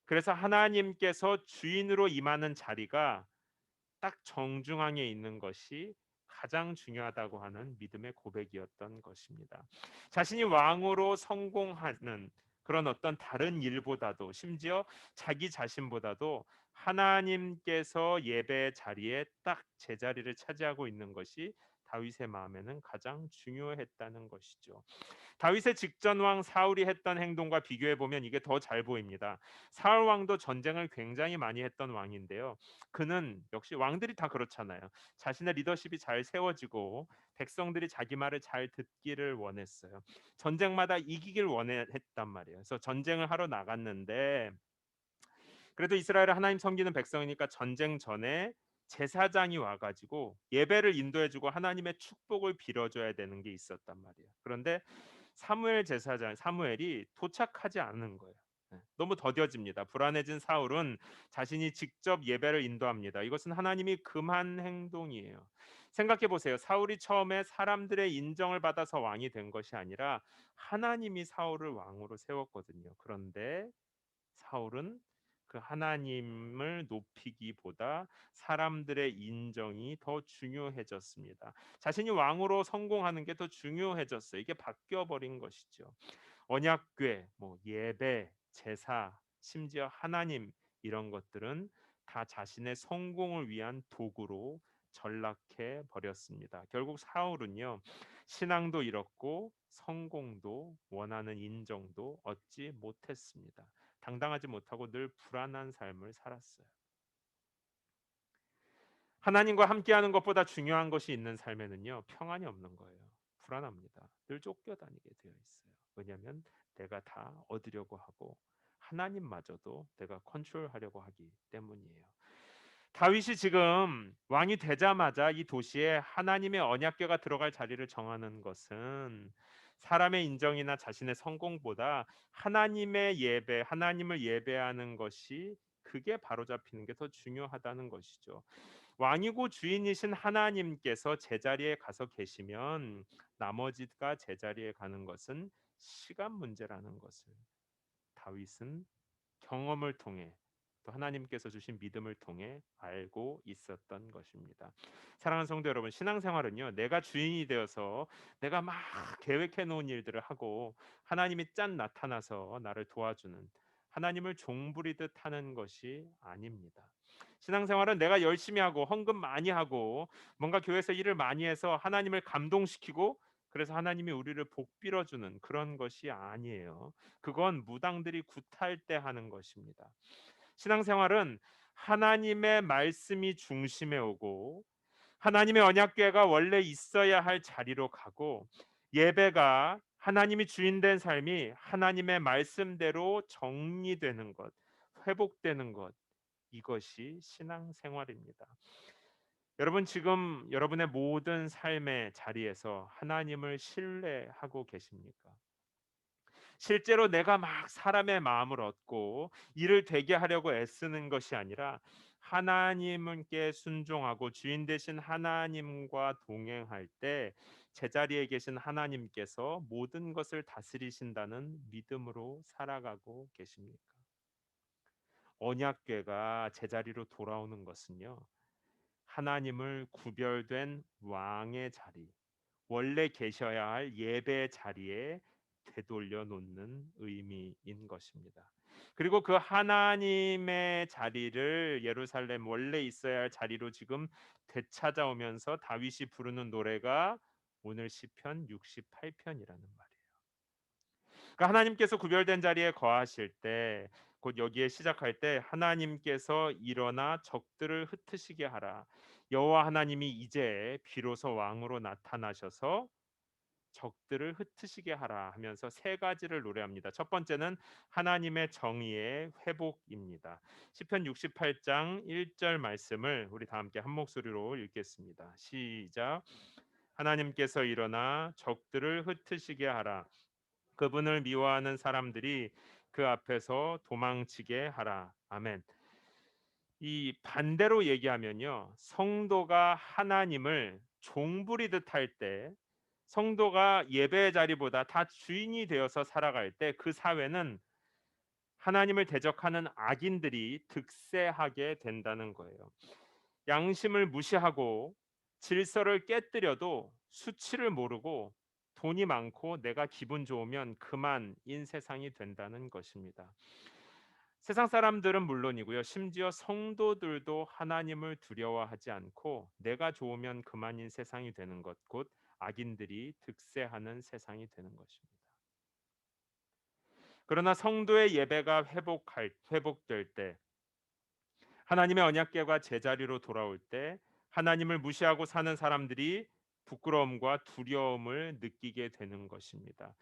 그래서 하나님께서 주인으로 임하는 자리가 딱 정중앙에 있는 것이 가장 중요하다고 하는 믿음의 고백이었던 것입니다. 자신이 왕으로 성공하는 그런 어떤 다른 일보다도, 심지어 자기 자신보다도 하나님께서 예배의 자리에 딱 제자리를 차지하고 있는 것이 다윗의 마음에는 가장 중요했다는 것이죠. 다윗의 직전 왕 사울이 했던 행동과 비교해 보면 이게 더 잘 보입니다. 사울 왕도 전쟁을 굉장히 많이 했던 왕인데요. 그는 역시 왕들이 다 그렇잖아요. 자신의 리더십이 잘 세워지고 백성들이 자기 말을 잘 듣기를 원했어요. 전쟁마다 이기길 원했단 말이에요. 그래서 전쟁을 하러 나갔는데, 그래도 이스라엘은 하나님 섬기는 백성이니까 전쟁 전에 제사장이 와가지고 예배를 인도해주고 하나님의 축복을 빌어줘야 되는 게 있었단 말이에요. 그런데 사무엘 제사장 사무엘이 도착하지 않는 거예요. 너무 더뎌집니다. 불안해진 사울은 자신이 직접 예배를 인도합니다. 이것은 하나님이 금한 행동이에요. 생각해 보세요. 사울이 처음에 사람들의 인정을 받아서 왕이 된 것이 아니라 하나님이 사울을 왕으로 세웠거든요. 그런데 사울은 그 하나님을 높이기보다 사람들의 인정이 더 중요해졌습니다. 자신이 왕으로 성공하는 게 더 중요해졌어요. 이게 바뀌어 버린 것이죠. 언약궤, 뭐 예배, 제사, 심지어 하나님 이런 것들은 다 자신의 성공을 위한 도구로 전락해 버렸습니다. 결국 사울은요. 신앙도 잃었고 성공도 원하는 인정도 얻지 못했습니다. 당당하지 못하고 늘 불안한 삶을 살았어요. 하나님과 함께하는 것보다 중요한 것이 있는 삶에는요. 평안이 없는 거예요. 불안합니다. 늘 쫓겨다니게 되어 있어요. 왜냐하면 내가 다 얻으려고 하고 하나님마저도 내가 컨트롤하려고 하기 때문이에요. 다윗이 지금 왕이 되자마자 이 도시에 하나님의 언약궤가 들어갈 자리를 정하는 것은 사람의 인정이나 자신의 성공보다 하나님의 예배, 하나님을 예배하는 것이 그게 바로잡히는 게 더 중요하다는 것이죠. 왕이고 주인이신 하나님께서 제자리에 가서 계시면 나머지가 제자리에 가는 것은 시간 문제라는 것을 다윗은 경험을 통해 또 하나님께서 주신 믿음을 통해 알고 있었던 것입니다. 사랑하는 성도 여러분, 신앙생활은요. 내가 주인이 되어서 내가 막 계획해 놓은 일들을 하고 하나님이 짠 나타나서 나를 도와주는 하나님을 종부리듯 하는 것이 아닙니다. 신앙생활은 내가 열심히 하고 헌금 많이 하고 뭔가 교회에서 일을 많이 해서 하나님을 감동시키고 그래서 하나님이 우리를 복 빌어주는 그런 것이 아니에요. 그건 무당들이 굿할 때 하는 것입니다. 신앙생활은 하나님의 말씀이 중심에 오고 하나님의 언약궤가 원래 있어야 할 자리로 가고 예배가 하나님이 주인 된 삶이 하나님의 말씀대로 정리되는 것, 회복되는 것 이것이 신앙생활입니다. 여러분 지금 여러분의 모든 삶의 자리에서 하나님을 신뢰하고 계십니까? 실제로 내가 막 사람의 마음을 얻고 일을 되게 하려고 애쓰는 것이 아니라 하나님께 순종하고 주인 되신 하나님과 동행할 때 제자리에 계신 하나님께서 모든 것을 다스리신다는 믿음으로 살아가고 계십니까? 언약궤가 제자리로 돌아오는 것은요. 하나님을 구별된 왕의 자리, 원래 계셔야 할 예배 자리에 되돌려 놓는 의미인 것입니다. 그리고 그 하나님의 자리를 예루살렘 원래 있어야 할 자리로 지금 되찾아오면서 다윗이 부르는 노래가 오늘 시편 68편이라는 말이에요. 그러니까 하나님께서 구별된 자리에 거하실 때 곧 여기에 시작할 때 하나님께서 일어나 적들을 흩으시게 하라. 여호와 하나님이 이제 비로소 왕으로 나타나셔서 적들을 흩으시게 하라 하면서 세 가지를 노래합니다. 첫 번째는 하나님의 정의의 회복입니다. 시편 68장 1절 말씀을 우리 다 함께 한 목소리로 읽겠습니다. 시작. 하나님께서 일어나 적들을 흩으시게 하라. 그분을 미워하는 사람들이 그 앞에서 도망치게 하라. 아멘. 이 반대로 얘기하면요. 성도가 하나님을 종부리듯 할 때 성도가 예배의 자리보다 다 주인이 되어서 살아갈 때 그 사회는 하나님을 대적하는 악인들이 득세하게 된다는 거예요. 양심을 무시하고 질서를 깨뜨려도 수치를 모르고 돈이 많고 내가 기분 좋으면 그만인 세상이 된다는 것입니다. 세상 사람들은 물론이고요. 심지어 성도들도 하나님을 두려워하지 않고 내가 좋으면 그만인 세상이 되는 것, 곧 악인들이 득세하는 세상이 되는 것입니다. 그러나 성도의 예배가 회복될 때 하나님의 언약궤가 제자리로 돌아올 때 하나님을 무시하고 사는 사람들이 부끄러움과 두려움을 느끼게 되는 것입니다.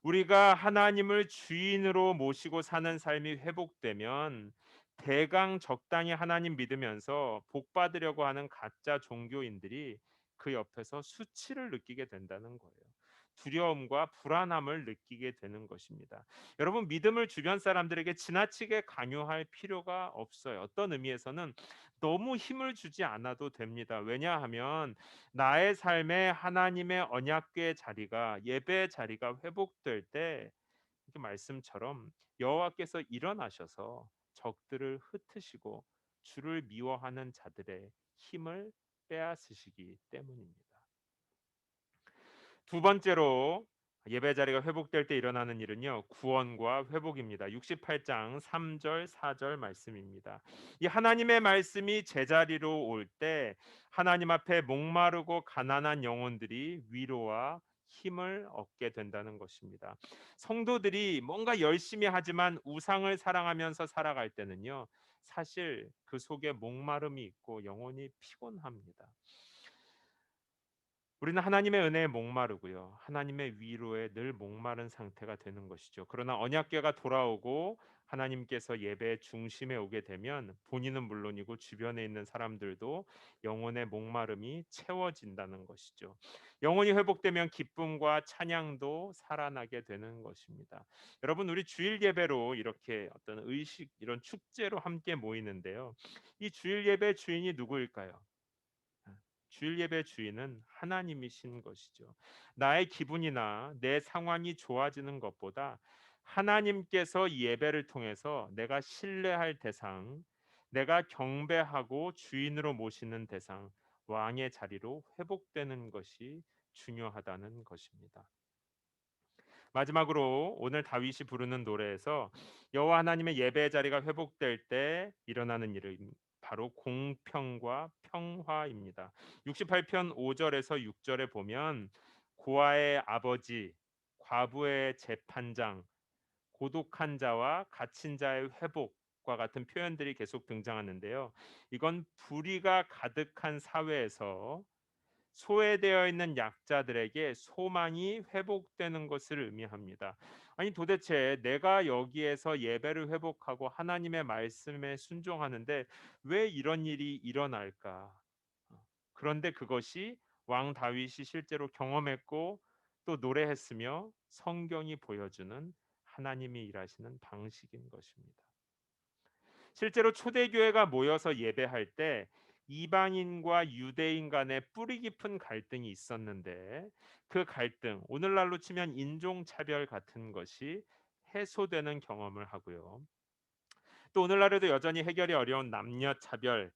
우리가 하나님을 주인으로 모시고 사는 삶이 회복되면 대강 적당히 하나님 믿으면서 복 받으려고 하는 가짜 종교인들이 그 옆에서 수치를 느끼게 된다는 거예요. 두려움과 불안함을 느끼게 되는 것입니다. 여러분 믿음을 주변 사람들에게 지나치게 강요할 필요가 없어요. 어떤 의미에서는 너무 힘을 주지 않아도 됩니다. 왜냐하면 나의 삶에 하나님의 언약궤의 자리가 예배의 자리가 회복될 때 이렇게 말씀처럼 여호와께서 일어나셔서 적들을 흩으시고 주를 미워하는 자들의 힘을 빼앗으시기 때문입니다. 두 번째로 예배 자리가 회복될 때 일어나는 일은요. 구원과 회복입니다. 68장 3절 4절 말씀입니다. 이 하나님의 말씀이 제자리로 올 때 하나님 앞에 목마르고 가난한 영혼들이 위로와 힘을 얻게 된다는 것입니다. 성도들이 뭔가 열심히 하지만 우상을 사랑하면서 살아갈 때는요. 사실 그 속에 목마름이 있고 영혼이 피곤합니다. 우리는 하나님의 은혜에 목마르고요. 하나님의 위로에 늘 목마른 상태가 되는 것이죠. 그러나 언약궤가 돌아오고 하나님께서 예배의 중심에 오게 되면 본인은 물론이고 주변에 있는 사람들도 영혼의 목마름이 채워진다는 것이죠. 영혼이 회복되면 기쁨과 찬양도 살아나게 되는 것입니다. 여러분, 우리 주일 예배로 이렇게 어떤 의식, 이런 축제로 함께 모이는데요. 이 주일 예배 주인이 누구일까요? 주일 예배 주인은 하나님이신 것이죠. 나의 기분이나 내 상황이 좋아지는 것보다 하나님께서 이 예배를 통해서 내가 신뢰할 대상, 내가 경배하고 주인으로 모시는 대상, 왕의 자리로 회복되는 것이 중요하다는 것입니다. 마지막으로 오늘 다윗이 부르는 노래에서 여호와 하나님의 예배 자리가 회복될 때 일어나는 일은 바로 공평과 평화입니다. 68편 5절에서 6절에 보면 고아의 아버지, 과부의 재판장, 고독한 자와 갇힌 자의 회복과 같은 표현들이 계속 등장하는데요. 이건 불의가 가득한 사회에서 소외되어 있는 약자들에게 소망이 회복되는 것을 의미합니다. 아니 도대체 내가 여기에서 예배를 회복하고 하나님의 말씀에 순종하는데 왜 이런 일이 일어날까? 그런데 그것이 왕 다윗이 실제로 경험했고 또 노래했으며 성경이 보여주는 하나님이 일하시는 방식인 것입니다. 실제로 초대교회가 모여서 예배할 때 이방인과 유대인 간의 뿌리 깊은 갈등이 있었는데 그 갈등, 오늘날로 치면 인종차별 같은 것이 해소되는 경험을 하고요. 또 오늘날에도 여전히 해결이 어려운 남녀차별,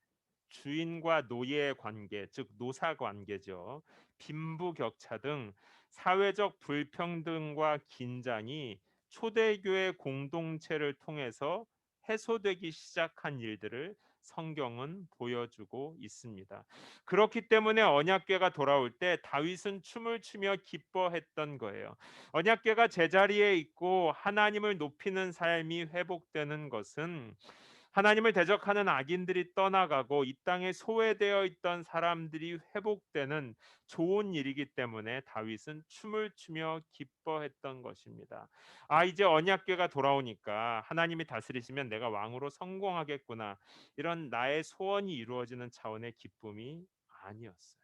주인과 노예의 관계, 즉 노사 관계죠. 빈부격차 등 사회적 불평등과 긴장이 초대교회 공동체를 통해서 해소되기 시작한 일들을 성경은 보여주고 있습니다. 그렇기 때문에 언약궤가 돌아올 때 다윗은 춤을 추며 기뻐했던 거예요. 언약궤가 제자리에 있고 하나님을 높이는 삶이 회복되는 것은 하나님을 대적하는 악인들이 떠나가고 이 땅에 소외되어 있던 사람들이 회복되는 좋은 일이기 때문에 다윗은 춤을 추며 기뻐했던 것입니다. 아, 이제 언약궤가 돌아오니까 하나님이 다스리시면 내가 왕으로 성공하겠구나. 이런 나의 소원이 이루어지는 차원의 기쁨이 아니었어요.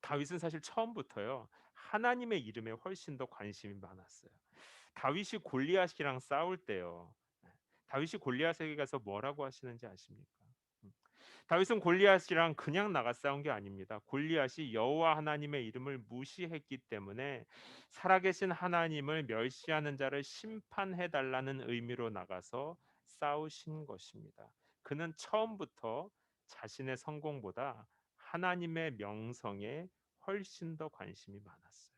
다윗은 사실 처음부터요. 하나님의 이름에 훨씬 더 관심이 많았어요. 다윗이 골리앗이랑 싸울 때요. 다윗이 골리앗에게 가서 뭐라고 하시는지 아십니까? 음. 다윗은 골리앗이랑 그냥 나가 싸운 게 아닙니다. 골리앗이 여호와 하나님의 이름을 무시했기 때문에 살아계신 하나님을 멸시하는 자를 심판해 달라는 의미로 나가서 싸우신 것입니다. 그는 처음부터 자신의 성공보다 하나님의 명성에 훨씬 더 관심이 많았어요.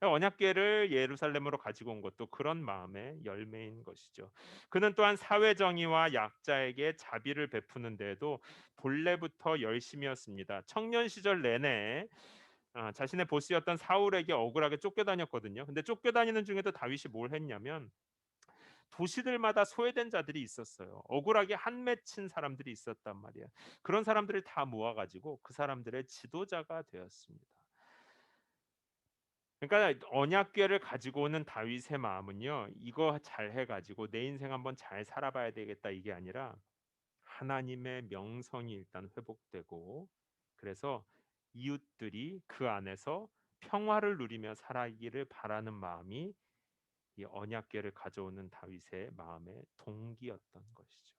언약궤를 예루살렘으로 가지고 온 것도 그런 마음의 열매인 것이죠. 그는 또한 사회 정의와 약자에게 자비를 베푸는 데에도 본래부터 열심이었습니다. 청년 시절 내내 자신의 보스였던 사울에게 억울하게 쫓겨다녔거든요. 근데 쫓겨다니는 중에도 다윗이 뭘 했냐면 도시들마다 소외된 자들이 있었어요. 억울하게 한 맺힌 사람들이 있었단 말이에요. 그런 사람들을 다 모아가지고 그 사람들의 지도자가 되었습니다. 그러니까 언약궤를 가지고 오는 다윗의 마음은요. 이거 잘 해 가지고 '내 인생 한번 잘 살아봐야 되겠다.' 이게 아니라 하나님의 명성이 일단 회복되고 그래서 이웃들이 그 안에서 평화를 누리며 살아기를 바라는 마음이 이 언약궤를 가져오는 다윗의 마음의 동기였던 것이죠.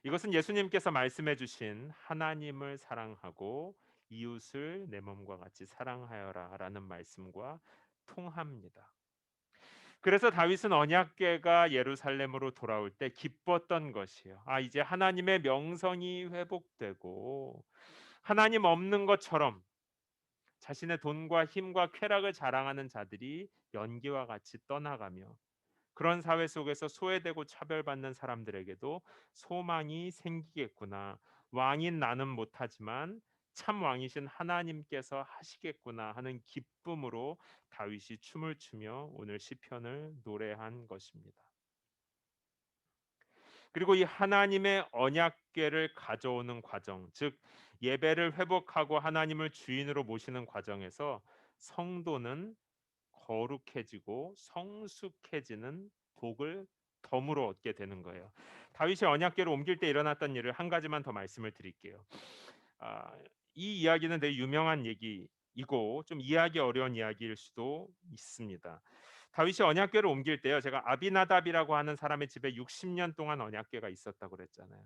이것은 예수님께서 말씀해 주신 하나님을 사랑하고 이웃을 내 몸과 같이 사랑하여라라는 말씀과 통합니다. 그래서 다윗은 언약궤가 예루살렘으로 돌아올 때 기뻤던 것이에요. 아, 이제 하나님의 명성이 회복되고 하나님 없는 것처럼 자신의 돈과 힘과 쾌락을 자랑하는 자들이 연기와 같이 떠나가며 그런 사회 속에서 소외되고 차별받는 사람들에게도 소망이 생기겠구나. 왕인 나는 못하지만 참 왕이신 하나님께서 하시겠구나 하는 기쁨으로 다윗이 춤을 추며 오늘 시편을 노래한 것입니다. 그리고 이 하나님의 언약궤를 가져오는 과정, 즉 예배를 회복하고 하나님을 주인으로 모시는 과정에서 성도는 거룩해지고 성숙해지는 복을 덤으로 얻게 되는 거예요. 다윗이 언약궤를 옮길 때 일어났던 일을 한 가지만 더 말씀을 드릴게요. 아, 이 이야기는 되게 유명한 얘기이고 좀 이해하기 어려운 이야기일 수도 있습니다. 다윗이 언약궤를 옮길 때요. 제가 아비나답이라고 하는 사람의 집에 60년 동안 언약궤가 있었다고 그랬잖아요.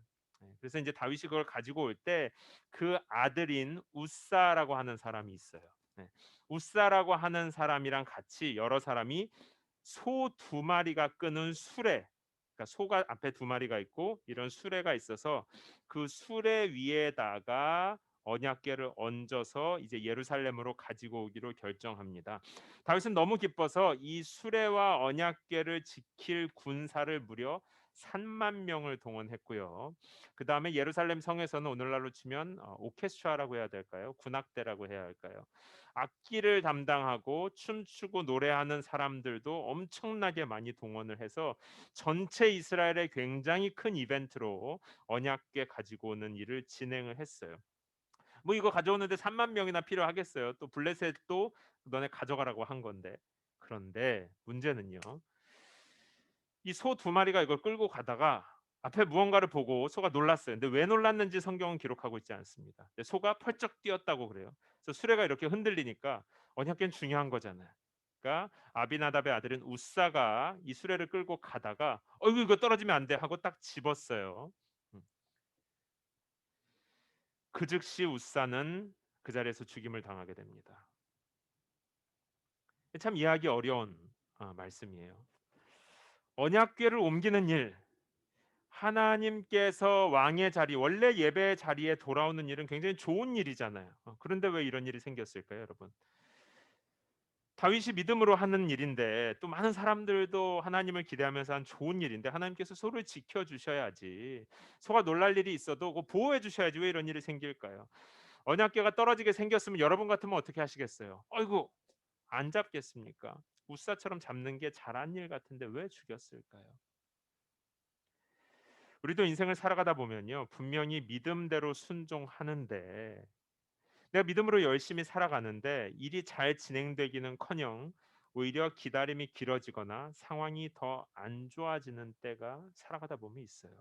그래서 이제 다윗이 그걸 가지고 올 때 그 아들인 우사라고 하는 사람이 있어요. 네. 우사라고 하는 사람이랑 같이 여러 사람이 소 두 마리가 끄는 수레, 그러니까 소가 앞에 두 마리가 있고 이런 수레가 있어서 그 수레 위에다가 언약궤를 얹어서 이제 예루살렘으로 가지고 오기로 결정합니다. 다윗은 너무 기뻐서 이 수레와 언약궤를 지킬 군사를 무려 3만 명을 동원했고요. 그 다음에 예루살렘 성에서는 오늘날로 치면 오케스트라라고 해야 될까요? 군악대라고 해야 할까요? 악기를 담당하고 춤추고 노래하는 사람들도 엄청나게 많이 동원을 해서 전체 이스라엘의 굉장히 큰 이벤트로 언약궤 가지고 오는 일을 진행을 했어요. 뭐 이거 가져오는데 3만 명이나 필요하겠어요. 또 블레셋도 너네 가져가라고 한 건데. 그런데 문제는요. 이 소 두 마리가 이걸 끌고 가다가 앞에 무언가를 보고 소가 놀랐어요. 근데 왜 놀랐는지 성경은 기록하고 있지 않습니다. 근데 소가 펄쩍 뛰었다고 그래요. 그래서 수레가 이렇게 흔들리니까 언약궤는 중요한 거잖아요. 그러니까 아비나답의 아들인 우사가 이 수레를 끌고 가다가 어이구 이거 떨어지면 안 돼 하고 딱 집었어요. 음. 그 즉시 우사는 그 자리에서 죽임을 당하게 됩니다. 참 이해하기 어려운 말씀이에요. 언약궤를 옮기는 일, 하나님께서 왕의 자리, 원래 예배의 자리에 돌아오는 일은 굉장히 좋은 일이잖아요. 그런데 왜 이런 일이 생겼을까요, 여러분? 다윗이 믿음으로 하는 일인데 또 많은 사람들도 하나님을 기대하면서 한 좋은 일인데 하나님께서 소를 지켜 주셔야지. 소가 놀랄 일이 있어도 그거 보호해 주셔야지 왜 이런 일이 생길까요? 언약궤가 떨어지게 생겼으면 여러분 같으면 어떻게 하시겠어요? 어이구 안 잡겠습니까? 우사처럼 잡는 게 잘한 일 같은데 왜 죽였을까요? 우리도 인생을 살아가다 보면요. 분명히 믿음대로 순종하는데 내가 믿음으로 열심히 살아가는데 일이 잘 진행되기는커녕 오히려 기다림이 길어지거나 상황이 더 안 좋아지는 때가 살아가다 보면 있어요.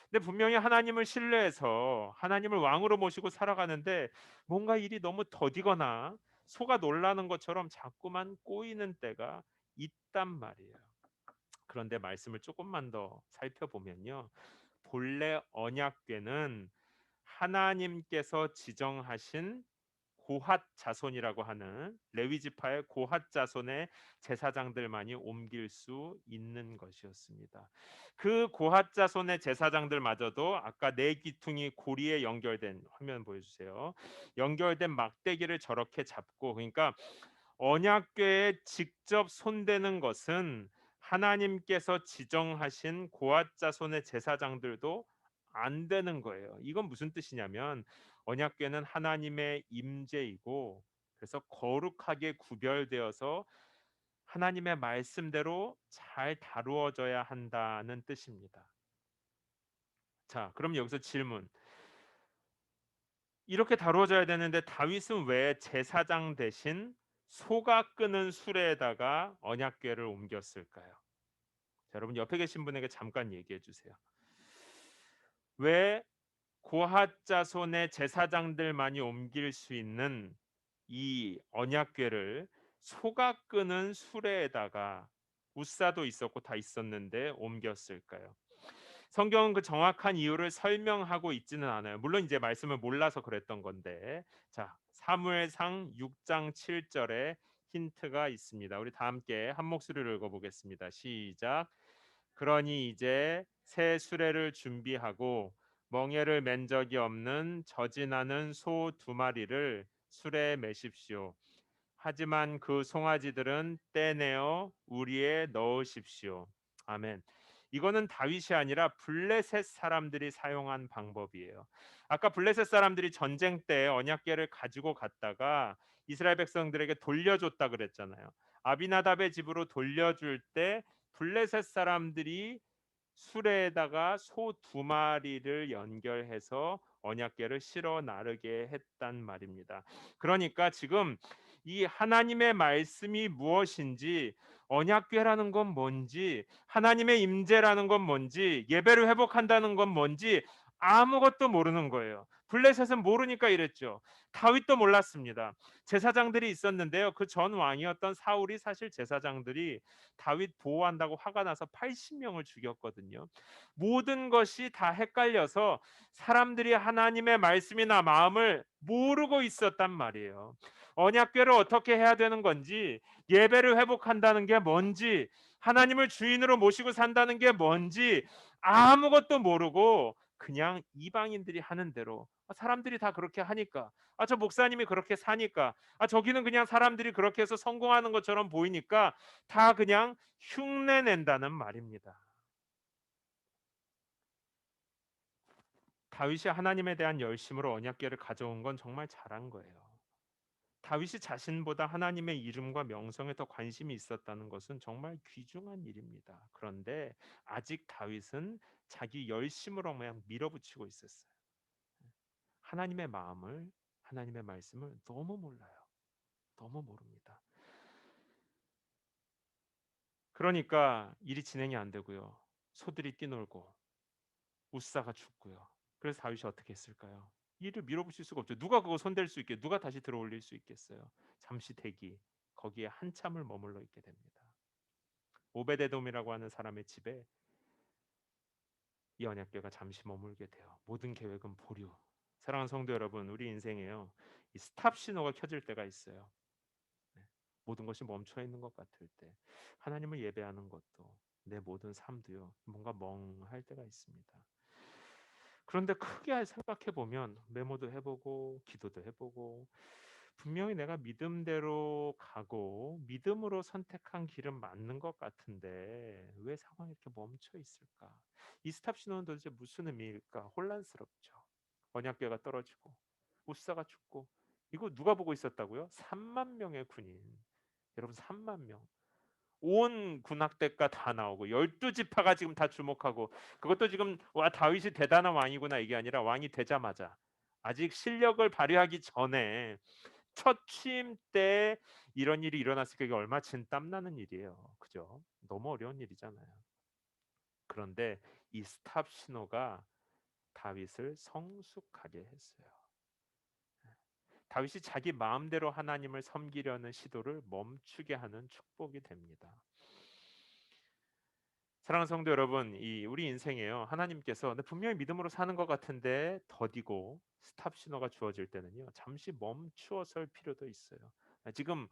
근데 분명히 하나님을 신뢰해서 하나님을 왕으로 모시고 살아가는데 뭔가 일이 너무 더디거나 소가 놀라는 것처럼 자꾸만 꼬이는 때가 있단 말이에요. 그런데 말씀을 조금만 더 살펴보면요. 본래 언약궤는 하나님께서 지정하신 고핫 자손이라고 하는 레위 지파의 고핫 자손의 제사장들만이 옮길 수 있는 것이었습니다. 그 고핫 자손의 제사장들마저도 아까 네 기퉁이 고리에 연결된 화면 보여주세요. 연결된 막대기를 저렇게 잡고 그러니까 언약궤에 직접 손대는 것은 하나님께서 지정하신 고앗 자손의 제사장들도 안 되는 거예요. 이건 무슨 뜻이냐면 언약궤는 하나님의 임재이고 그래서 거룩하게 구별되어서 하나님의 말씀대로 잘 다루어져야 한다는 뜻입니다. 자, 그럼 여기서 질문. 이렇게 다루어져야 되는데 다윗은 왜 제사장 대신 소가 끄는 수레에다가 언약궤를 옮겼을까요? 자, 여러분 옆에 계신 분에게 잠깐 얘기해 주세요. 왜 고핫 자손의 제사장들만이 옮길 수 있는 이 언약궤를 소가 끄는 수레에다가 우사도 있었고 다 있었는데 옮겼을까요? 성경은 그 정확한 이유를 설명하고 있지는 않아요. 물론 이제 말씀을 몰라서 그랬던 건데. 자, 사무엘상 6장 7절에 힌트가 있습니다. 우리 다 함께 한 목소리로 읽어보겠습니다. 시작. 그러니 이제 새 수레를 준비하고 멍에를 맨 적이 없는 저지나는 소 2마리를 수레에 매십시오. 하지만 그 송아지들은 떼내어 우리에 넣으십시오. 아멘. 이거는 다윗이 아니라 블레셋 사람들이 사용한 방법이에요. 아까 블레셋 사람들이 전쟁 때 언약궤를 가지고 갔다가 이스라엘 백성들에게 돌려줬다 그랬잖아요. 아비나답의 집으로 돌려줄 때 블레셋 사람들이 수레에다가 소 2마리를 연결해서 언약궤를 실어 나르게 했단 말입니다. 그러니까 지금 이 하나님의 말씀이 무엇인지, 언약궤라는 건 뭔지, 하나님의 임재라는 건 뭔지, 예배를 회복한다는 건 뭔지 아무것도 모르는 거예요. 블레셋은 모르니까 이랬죠. 다윗도 몰랐습니다. 제사장들이 있었는데요. 그 전 왕이었던 사울이 사실 제사장들이 다윗 보호한다고 화가 나서 80명을 죽였거든요. 모든 것이 다 헷갈려서 사람들이 하나님의 말씀이나 마음을 모르고 있었단 말이에요. 언약궤를 어떻게 해야 되는 건지, 예배를 회복한다는 게 뭔지, 하나님을 주인으로 모시고 산다는 게 뭔지 아무것도 모르고 그냥 이방인들이 하는 대로, 사람들이 다 그렇게 하니까, 저 목사님이 그렇게 사니까, 저기는 그냥 사람들이 그렇게 해서 성공하는 것처럼 보이니까 다 그냥 흉내 낸다는 말입니다. 다윗이 하나님에 대한 열심으로 언약궤를 가져온 건 정말 잘한 거예요. 다윗이 자신보다 하나님의 이름과 명성에 더 관심이 있었다는 것은 정말 귀중한 일입니다. 그런데 아직 다윗은 자기 열심으로 그냥 밀어붙이고 있었어요. 하나님의 마음을, 하나님의 말씀을 너무 몰라요. 너무 모릅니다. 그러니까 일이 진행이 안 되고요. 소들이 뛰놀고 우사가 죽고요. 그래서 다윗이 어떻게 했을까요? 일을 밀어붙일 수가 없죠. 누가 그거 손댈 수 있게, 누가 다시 들어올릴 수 있겠어요? 잠시 대기, 거기에 한참을 머물러 있게 됩니다. 오베데돔이라고 하는 사람의 집에 이 언약궤가 잠시 머물게 돼요. 모든 계획은 보류. 사랑하는 성도 여러분, 우리 인생에요, 이 스탑 신호가 켜질 때가 있어요. 네. 모든 것이 멈춰 있는 것 같을 때, 하나님을 예배하는 것도, 내 모든 삶도요, 뭔가 멍할 때가 있습니다. 그런데 크게 생각해 보면 메모도 해보고 기도도 해보고 분명히 내가 믿음대로 가고 믿음으로 선택한 길은 맞는 것 같은데 왜 상황이 이렇게 멈춰 있을까? 이 스탑 신호는 도대체 무슨 의미일까? 혼란스럽죠. 언약궤가 떨어지고 우사가 죽고, 이거 누가 보고 있었다고요? 3만 명의 군인. 여러분, 3만 명. 온 군악대가 다 나오고 12지파가 지금 다 주목하고, 그것도 지금 와 다윗이 대단한 왕이구나 이게 아니라 왕이 되자마자, 아직 실력을 발휘하기 전에 첫 취임 때 이런 일이 일어났으니까 이게 얼마 진 땀나는 일이에요. 그죠? 너무 어려운 일이잖아요. 그런데 이 스탑 신호가 다윗을 성숙하게 했어요. 다윗이 자기 마음대로 하나님을 섬기려는 시도를 멈추게 하는 축복이 됩니다. 사랑하는 성도 여러분, 이 우리 인생에요, 하나님께서 분명히 믿음으로 사는 것 같은데 더디고 스탑 신호가 주어질 때는요, 잠시 멈추어 설 필요도 있어요. 지금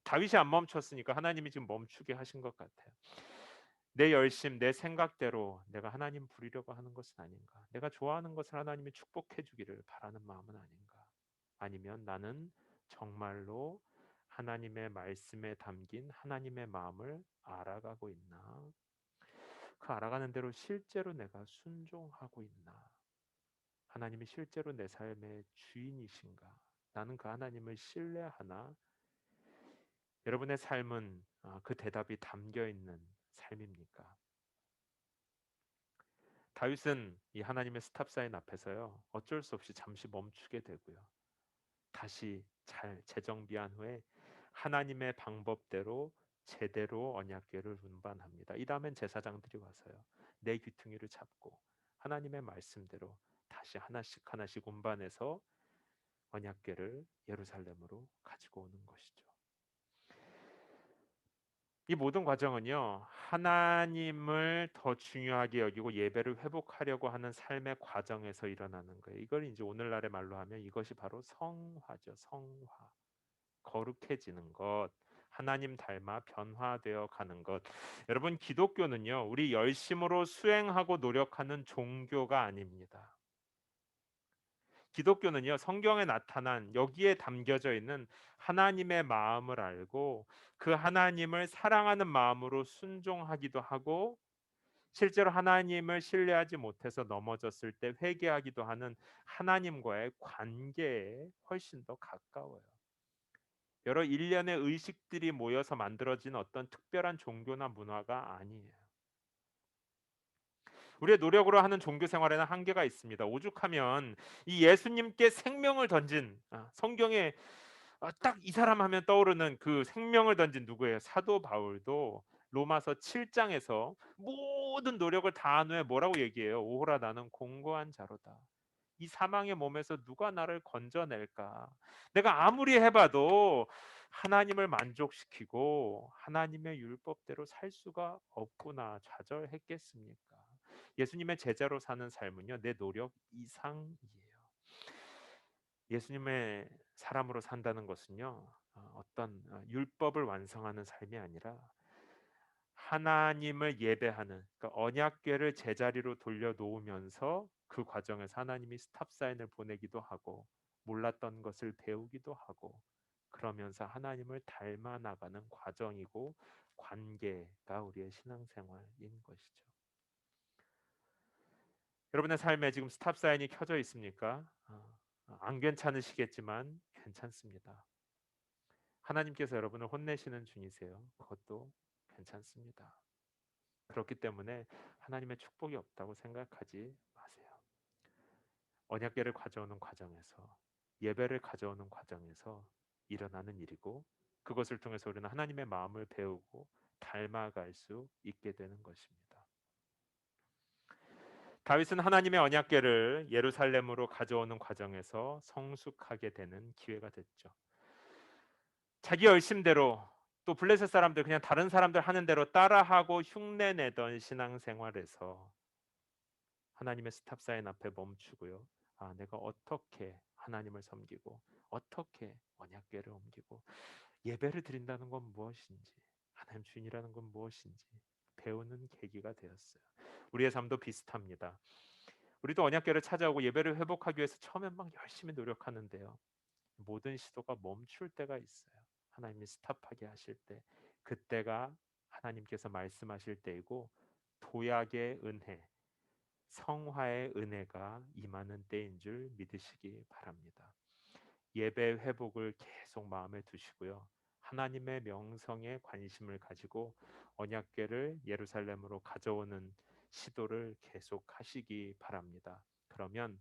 다윗이 안 멈췄으니까 하나님이 지금 멈추게 하신 것 같아요. 내 열심, 내 생각대로 내가 하나님 부리려고 하는 것은 아닌가? 내가 좋아하는 것을 하나님이 축복해 주기를 바라는 마음은 아닌가? 아니면 나는 정말로 하나님의 말씀에 담긴 하나님의 마음을 알아가고 있나? 그 알아가는 대로 실제로 내가 순종하고 있나? 하나님이 실제로 내 삶의 주인이신가? 나는 그 하나님을 신뢰하나? 여러분의 삶은 그 대답이 담겨 있는 삶입니까? 다윗은 이 하나님의 스탑 사인 앞에서요, 어쩔 수 없이 잠시 멈추게 되고요. 다시 잘 재정비한 후에 하나님의 방법대로 제대로 언약궤를 운반합니다. 이 다음엔 제사장들이 와서요, 내 귀퉁이를 잡고 하나님의 말씀대로 다시 하나씩 하나씩 운반해서 언약궤를 예루살렘으로 가지고 오는 것이죠. 이 모든 과정은요, 하나님을 더 중요하게 여기고 예배를 회복하려고 하는 삶의 과정에서 일어나는 거예요. 이걸 이제 오늘날의 말로 하면 이것이 바로 성화죠. 성화. 거룩해지는 것. 하나님 닮아 변화되어 가는 것. 여러분, 기독교는요, 우리 열심으로 수행하고 노력하는 종교가 아닙니다. 기독교는요, 성경에 나타난 여기에 담겨져 있는 하나님의 마음을 알고 그 하나님을 사랑하는 마음으로 순종하기도 하고, 실제로 하나님을 신뢰하지 못해서 넘어졌을 때 회개하기도 하는 하나님과의 관계에 훨씬 더 가까워요. 여러 일련의 의식들이 모여서 만들어진 어떤 특별한 종교나 문화가 아니에요. 우리의 노력으로 하는 종교 생활에는 한계가 있습니다. 오죽하면 이 예수님께 생명을 던진, 성경에 딱 이 사람 하면 떠오르는 그 생명을 던진 누구예요? 사도 바울도 로마서 7장에서 모든 노력을 다한 후에 뭐라고 얘기해요? 오호라, 나는 공고한 자로다. 이 사망의 몸에서 누가 나를 건져낼까? 내가 아무리 해봐도 하나님을 만족시키고 하나님의 율법대로 살 수가 없구나 좌절했겠습니까? 예수님의 제자로 사는 삶은요, 내 노력 이상이에요. 예수님의 사람으로 산다는 것은요, 어떤 율법을 완성하는 삶이 아니라 하나님을 예배하는, 그러니까 언약궤를 제자리로 돌려놓으면서 그 과정에서 하나님이 스탑 사인을 보내기도 하고 몰랐던 것을 배우기도 하고 그러면서 하나님을 닮아 나가는 과정이고 관계가 우리의 신앙생활인 것이죠. 여러분의 삶에 지금 스탑 사인이 켜져 있습니까? 안 괜찮으시겠지만 괜찮습니다. 하나님께서 여러분을 혼내시는 중이세요. 그것도 괜찮습니다. 그렇기 때문에 하나님의 축복이 없다고 생각하지 마세요. 언약궤를 가져오는 과정에서, 예배를 가져오는 과정에서 일어나는 일이고, 그것을 통해서 우리는 하나님의 마음을 배우고 닮아갈 수 있게 되는 것입니다. 다윗은 하나님의 언약궤를 예루살렘으로 가져오는 과정에서 성숙하게 되는 기회가 됐죠. 자기 열심대로, 또 블레셋 사람들, 그냥 다른 사람들 하는 대로 따라하고 흉내내던 신앙생활에서 하나님의 스탑 사인 앞에 멈추고요. 내가 어떻게 하나님을 섬기고 어떻게 언약궤를 옮기고 예배를 드린다는 건 무엇인지, 하나님 주인이라는 건 무엇인지 배우는 계기가 되었어요. 우리의 삶도 비슷합니다. 우리도 언약궤를 찾아오고 예배를 회복하기 위해서 처음엔 막 열심히 노력하는데요. 모든 시도가 멈출 때가 있어요. 하나님이 스탑하게 하실 때, 그때가 하나님께서 말씀하실 때이고 도약의 은혜, 성화의 은혜가 임하는 때인 줄 믿으시기 바랍니다. 예배 회복을 계속 마음에 두시고요. 하나님의 명성에 관심을 가지고 언약궤를 예루살렘으로 가져오는 시도를 계속 하시기 바랍니다. 그러면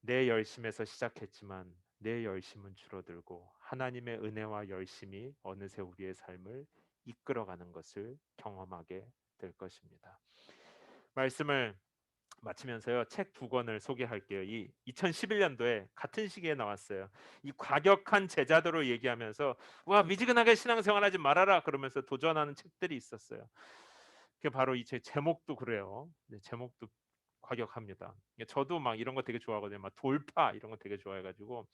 내 열심에서 시작했지만 내 열심은 줄어들고 하나님의 은혜와 열심이 어느새 우리의 삶을 이끌어가는 것을 경험하게 될 것입니다. 말씀을 마치면서요, 책 두 권을 소개할게요. 이 2011년도에 같은 시기에 나왔어요. 이 과격한 제자도를 얘기하면서 와, 미지근하게 신앙생활하지 말아라 그러면서 도전하는 책들이 있었어요. 그게 바로 이 제 제목도 그래요. 네, 제목도 과격합니다. 저도 막 이런 거 되게 좋아하거든요. 막 돌파 이런 거 되게 좋아해가지고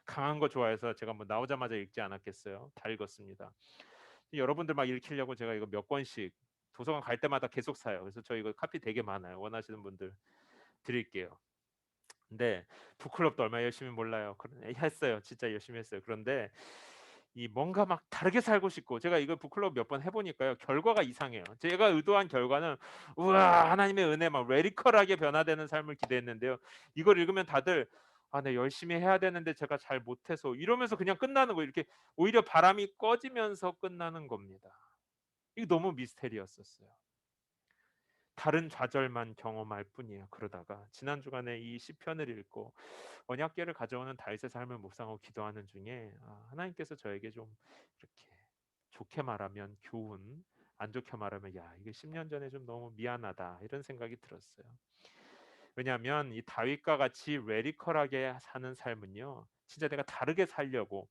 강한 거 좋아해서 제가 뭐 나오자마자 읽지 않았겠어요. 다 읽었습니다. 여러분들 막 읽히려고 제가 이거 몇 권씩 도서관 갈 때마다 계속 사요. 그래서 저 이거 카피 되게 많아요. 원하시는 분들 드릴게요. 근데 북클럽도 얼마나 열심히 몰라요. 했어요. 진짜 열심히 했어요. 그런데 이 뭔가 막 다르게 살고 싶고, 제가 이거 북클럽 몇 번 해보니까요, 결과가 이상해요. 제가 의도한 결과는 우와 하나님의 은혜 막 레디컬하게 변화되는 삶을 기대했는데요. 이걸 읽으면 다들 네, 열심히 해야 되는데 제가 잘 못해서 이러면서 그냥 끝나는 거예요. 이렇게 오히려 바람이 꺼지면서 끝나는 겁니다. 이거 너무 미스테리였었어요. 다른 좌절만 경험할 뿐이에요. 그러다가 지난 주간에 이 시편을 읽고 언약궤를 가져오는 다윗의 삶을 묵상하고 기도하는 중에 하나님께서 저에게 좀 이렇게 좋게 말하면 교훈, 안 좋게 말하면 야 이게 10년 전에 좀 너무 미안하다 이런 생각이 들었어요. 왜냐하면 이 다윗과 같이 레디컬하게 사는 삶은요, 진짜 내가 다르게 살려고,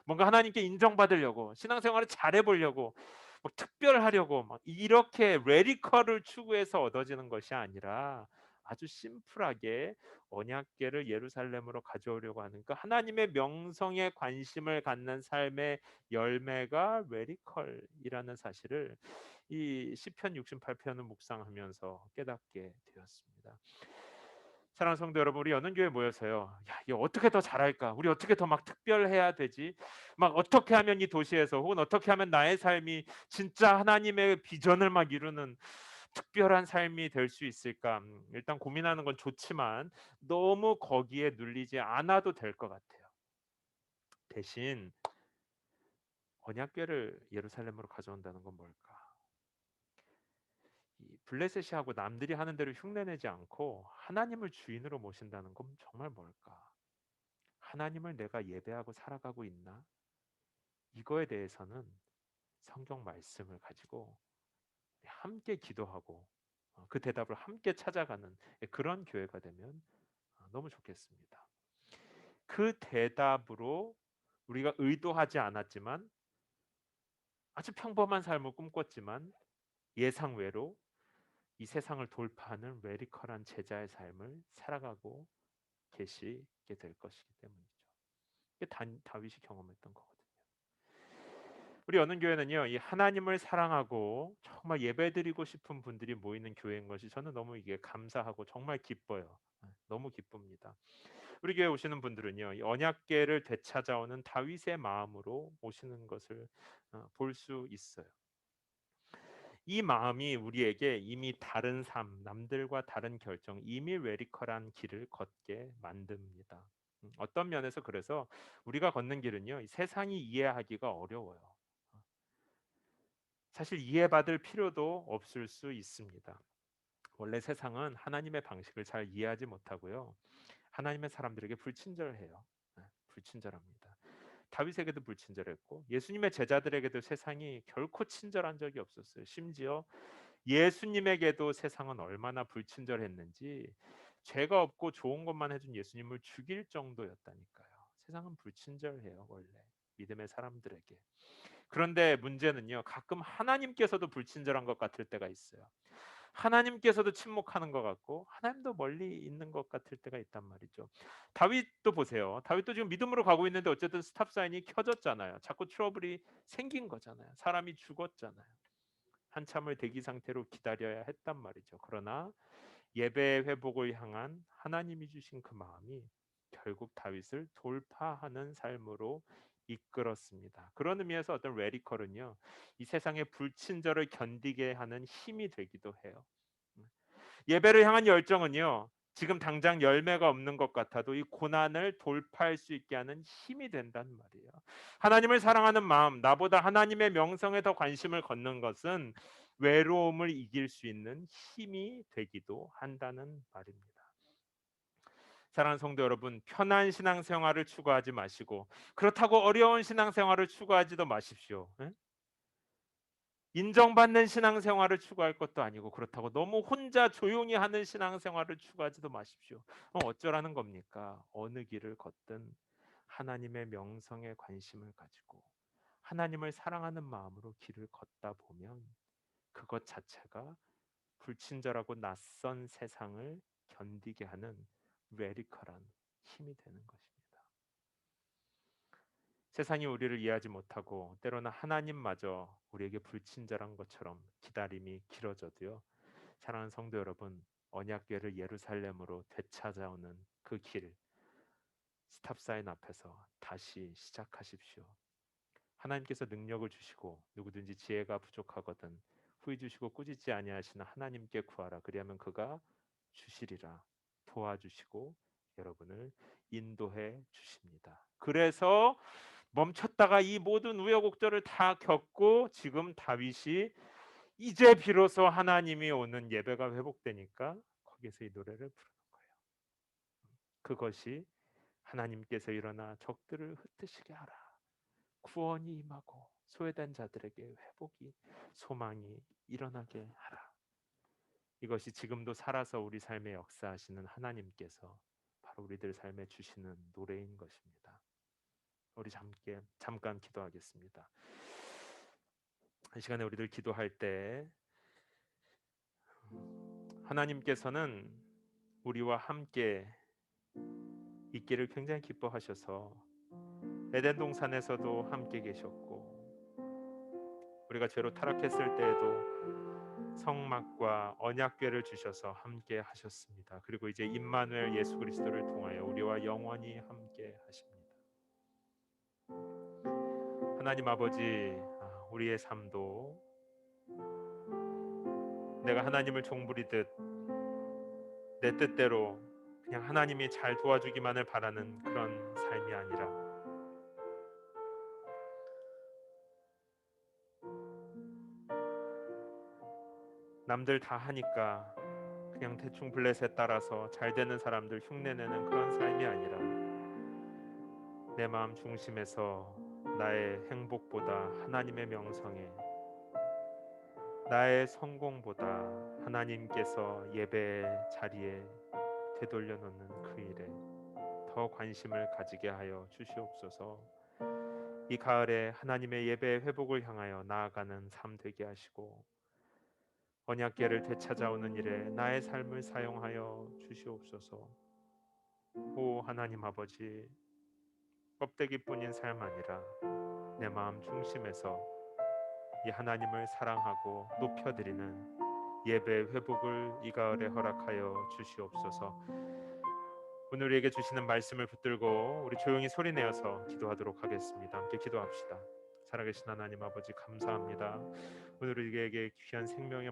뭔가 하나님께 인정받으려고, 신앙생활을 잘해 보려고, 뭐 특별하려고 막 이렇게 레디컬을 추구해서 얻어지는 것이 아니라 아주 심플하게 언약궤를 예루살렘으로 가져오려고 하는 그 하나님의 명성에 관심을 갖는 삶의 열매가 레디컬이라는 사실을 이 시편 68편을 묵상하면서 깨닫게 되었습니다. 사랑하는 성도 여러분, 우리 연은교회 모여서요, 야, 이거 어떻게 더 잘할까? 우리 어떻게 더 막 특별해야 되지? 막 어떻게 하면 이 도시에서 혹은 어떻게 하면 나의 삶이 진짜 하나님의 비전을 막 이루는 특별한 삶이 될 수 있을까? 일단 고민하는 건 좋지만 너무 거기에 눌리지 않아도 될 것 같아요. 대신 언약궤를 예루살렘으로 가져온다는 건 뭘까? 이 블레셋이하고 남들이 하는 대로 흉내내지 않고 하나님을 주인으로 모신다는 건 정말 뭘까? 하나님을 내가 예배하고 살아가고 있나? 이거에 대해서는 성경 말씀을 가지고 함께 기도하고 그 대답을 함께 찾아가는 그런 교회가 되면 너무 좋겠습니다. 그 대답으로 우리가 의도하지 않았지만 아주 평범한 삶을 꿈꿨지만 예상외로 이 세상을 돌파하는 레디컬한 제자의 삶을 살아가고 계시게 될 것이기 때문이죠. 이게 다윗이 경험했던 거거든요. 우리 연은교회는요, 이 하나님을 사랑하고 정말 예배드리고 싶은 분들이 모이는 교회인 것이 저는 너무 이게 감사하고 정말 기뻐요. 너무 기쁩니다. 우리 교회 오시는 분들은요, 이 언약궤를 되찾아오는 다윗의 마음으로 오시는 것을 볼 수 있어요. 이 마음이 우리에게 이미 다른 삶, 남들과 다른 결정, 이미 레디컬한 길을 걷게 만듭니다. 어떤 면에서 그래서 우리가 걷는 길은요, 이 세상이 이해하기가 어려워요. 사실 이해받을 필요도 없을 수 있습니다. 원래 세상은 하나님의 방식을 잘 이해하지 못하고요, 하나님의 사람들에게 불친절해요. 불친절합니다. 다윗에게도 불친절했고 예수님의 제자들에게도 세상이 결코 친절한 적이 없었어요. 심지어 예수님에게도 세상은 얼마나 불친절했는지 죄가 없고 좋은 것만 해준 예수님을 죽일 정도였다니까요. 세상은 불친절해요, 원래 믿음의 사람들에게. 그런데 문제는요, 가끔 하나님께서도 불친절한 것 같을 때가 있어요. 하나님께서도 침묵하는 것 같고 하나님도 멀리 있는 것 같을 때가 있단 말이죠. 다윗도 보세요. 다윗도 지금 믿음으로 가고 있는데 어쨌든 스탑 사인이 켜졌잖아요. 자꾸 트러블이 생긴 거잖아요. 사람이 죽었잖아요. 한참을 대기 상태로 기다려야 했단 말이죠. 그러나 예배 회복을 향한 하나님이 주신 그 마음이 결국 다윗을 돌파하는 삶으로 이끌었습니다. 그런 의미에서 어떤 레디컬은요, 이 세상의 불친절을 견디게 하는 힘이 되기도 해요. 예배를 향한 열정은요, 지금 당장 열매가 없는 것 같아도 이 고난을 돌파할 수 있게 하는 힘이 된단 말이에요. 하나님을 사랑하는 마음, 나보다 하나님의 명성에 더 관심을 걷는 것은 외로움을 이길 수 있는 힘이 되기도 한다는 말입니다. 사랑하는 성도 여러분, 편한 신앙생활을 추구하지 마시고 그렇다고 어려운 신앙생활을 추구하지도 마십시오. 예? 인정받는 신앙생활을 추구할 것도 아니고 그렇다고 너무 혼자 조용히 하는 신앙생활을 추구하지도 마십시오. 어쩌라는 겁니까? 어느 길을 걷든 하나님의 명성에 관심을 가지고 하나님을 사랑하는 마음으로 길을 걷다 보면 그것 자체가 불친절하고 낯선 세상을 견디게 하는 레디컬한 힘이 되는 것입니다. 세상이 우리를 이해하지 못하고 때로는 하나님마저 우리에게 불친절한 것처럼 기다림이 길어져도요. 사랑하는 성도 여러분, 언약궤를 예루살렘으로 되찾아오는 그 길, 스탑사인 앞에서 다시 시작하십시오. 하나님께서 능력을 주시고 누구든지 지혜가 부족하거든 후히 주시고 꾸짖지 아니하시는 하나님께 구하라. 그리하면 그가 주시리라. 도와주시고 여러분을 인도해 주십니다. 그래서 멈췄다가 이 모든 우여곡절을 다 겪고 지금 다윗이 이제 비로소 하나님이 오는 예배가 회복되니까 거기서 이 노래를 부르는 거예요. 그것이 하나님께서 일어나 적들을 흩으시게 하라. 구원이 임하고 소외된 자들에게 회복이 소망이 일어나게 하라. 이것이 지금도 살아서 우리 삶에 역사하시는 하나님께서 바로 우리들 삶에 주시는 노래인 것입니다. 우리 잠깐 기도하겠습니다. 이 시간에 우리들 기도할 때 하나님께서는 우리와 함께 있기를 굉장히 기뻐하셔서 에덴 동산에서도 함께 계셨고, 우리가 죄로 타락했을 때에도 성막과 언약궤를 주셔서 함께 하셨습니다. 그리고 이제 임마누엘 예수 그리스도를 통하여 우리와 영원히 함께 하십니다. 하나님 아버지, 우리의 삶도 내가 하나님을 종부리듯 내 뜻대로 그냥 하나님이 잘 도와주기만을 바라는 그런 삶이 아니라 남들 다 하니까 그냥 대충 블레셋 따라서 잘 되는 사람들 흉내내는 그런 삶이 아니라 내 마음 중심에서 나의 행복보다 하나님의 명성에, 나의 성공보다 하나님께서 예배의 자리에 되돌려 놓는 그 일에 더 관심을 가지게 하여 주시옵소서. 이 가을에 하나님의 예배의 회복을 향하여 나아가는 삶 되게 하시고, 언약궤를 되찾아오는 일에 나의 삶을 사용하여 주시옵소서. 오 하나님 아버지, 껍데기뿐인 삶 아니라 내 마음 중심에서 이 하나님을 사랑하고 높여드리는 예배 회복을 이 가을에 허락하여 주시옵소서. 오늘 우리에게 주시는 말씀을 붙들고 우리 조용히 소리내어서 기도하도록 하겠습니다. 함께 기도합시다. 살아계신 하나님 아버지, 감사합니다. 오늘 우리에게 귀한 생명의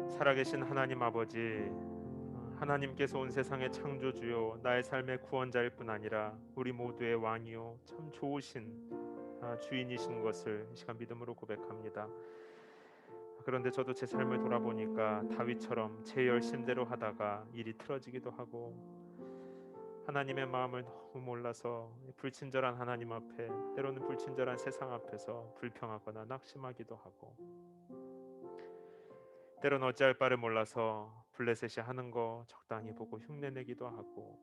살아계신 하나님 아버지, 하나님께서 온 세상의 창조주요 나의 삶의 구원자일 뿐 아니라 우리 모두의 왕이요 참 좋으신 주인이신 것을 이 시간 믿음으로 고백합니다. 그런데 저도 제 삶을 돌아보니까 다윗처럼 제 열심대로 하다가 일이 틀어지기도 하고, 하나님의 마음을 너무 몰라서 불친절한 하나님 앞에, 때로는 불친절한 세상 앞에서 불평하거나 낙심하기도 하고, 때로는 어찌할 바를 몰라서 블레셋이 하는 거 적당히 보고 흉내내기도 하고,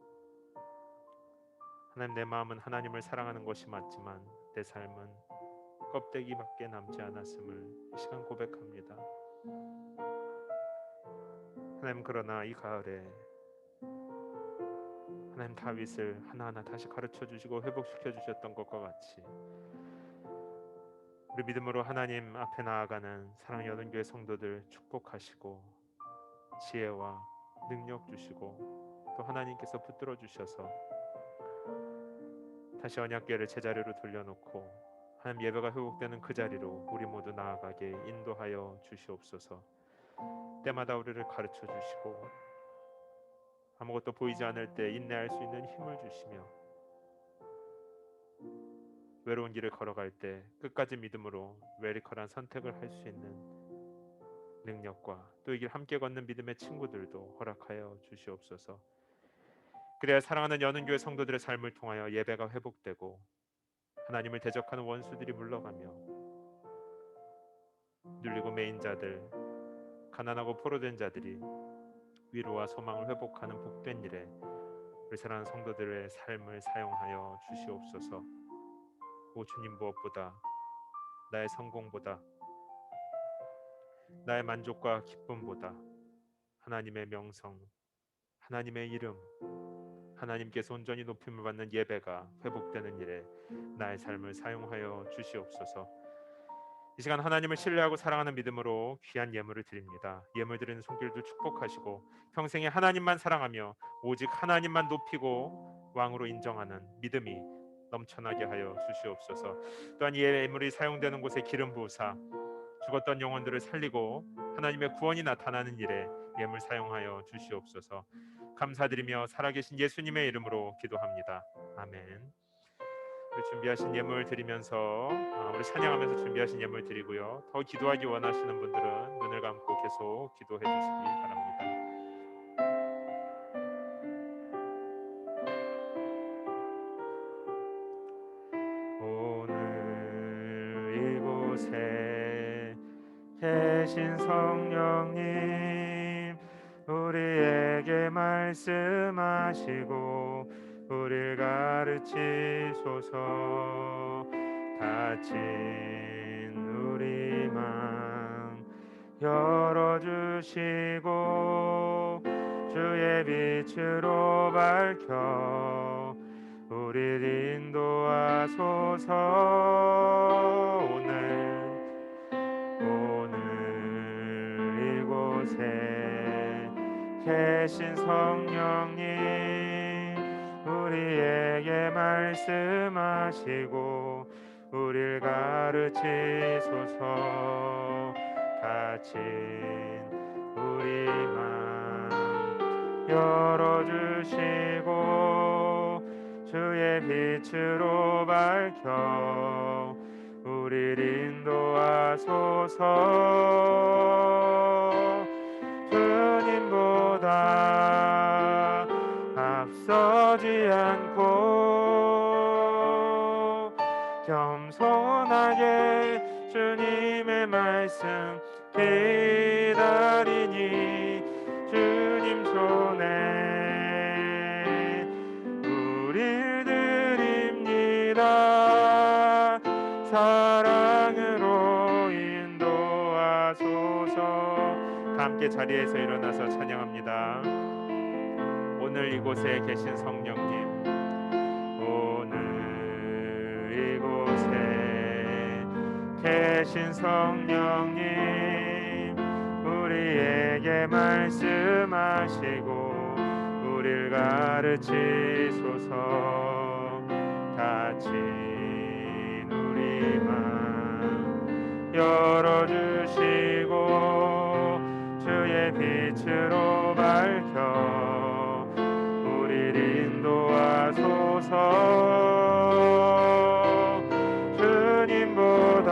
하나님, 내 마음은 하나님을 사랑하는 것이 맞지만 내 삶은 껍데기밖에 남지 않았음을 이 시간 고백합니다. 하나님, 그러나 이 가을에 하나님 다윗을 하나하나 다시 가르쳐 주시고 회복시켜 주셨던 것과 같이 우리 믿음으로 하나님 앞에 나아가는 사랑의 여든교회 성도들 축복하시고 지혜와 능력 주시고, 또 하나님께서 붙들어 주셔서 다시 언약궤를 제자리로 돌려놓고 하나님 예배가 회복되는 그 자리로 우리 모두 나아가게 인도하여 주시옵소서. 때마다 우리를 가르쳐 주시고 아무것도 보이지 않을 때 인내할 수 있는 힘을 주시며, 외로운 길을 걸어갈 때 끝까지 믿음으로 웨리컬한 선택을 할 수 있는 능력과 또 이 길 함께 걷는 믿음의 친구들도 허락하여 주시옵소서. 그래야 사랑하는 여는교회 성도들의 삶을 통하여 예배가 회복되고 하나님을 대적하는 원수들이 물러가며 눌리고 매인 자들, 가난하고 포로된 자들이 위로와 소망을 회복하는 복된 일에 우리 사랑하는 성도들의 삶을 사용하여 주시옵소서. 오 주님, 무엇보다 나의 성공보다 나의 만족과 기쁨보다 하나님의 명성, 하나님의 이름, 하나님께서 온전히 높임을 받는 예배가 회복되는 일에 나의 삶을 사용하여 주시옵소서. 이 시간 하나님을 신뢰하고 사랑하는 믿음으로 귀한 예물을 드립니다. 예물 드리는 손길도 축복하시고 평생에 하나님만 사랑하며 오직 하나님만 높이고 왕으로 인정하는 믿음이 넘쳐나게 하여 주시옵소서. 또한 이 예물이 사용되는 곳에 기름 부으사 죽었던 영혼들을 살리고 하나님의 구원이 나타나는 일에 예물 사용하여 주시옵소서. 감사드리며 살아계신 예수님의 이름으로 기도합니다. 아멘. 우리 준비하신 예물 드리면서 우리 찬양하면서 준비하신 예물 드리고요. 더 기도하기 원하시는 분들은 눈을 감고 계속 기도해 주시기 바랍니다. 오늘 이곳에 계신 성령님, 우리에게 말씀하시고 우리를 가르치소서. 닫힌 우리 맘 열어주시고 주의 빛으로 밝혀 우리를 인도하소서. 오늘 이곳에 계신 성령님, 우리에게 말씀하시고 우리를 가르치소서. 닫힌 우리 맘 열어주시고 주의 빛으로 밝혀 우리를 인도하소서. 주님보다 앞서지 않고 겸손하게 주님의 말씀 기다리니 주님 손에 우릴 드립니다. 사랑으로 인도하소서. 함께 자리에서 일어나서 찬양합니다. 오늘 이곳에 계신 성령님, 오늘 이곳에 계신 성령님, 우리에게 말씀하시고 우리를 가르치소서. 닫힌 우리 맘 열어주시고 주의 빛으로 밝혀 우리를 인도하소서. 주님보다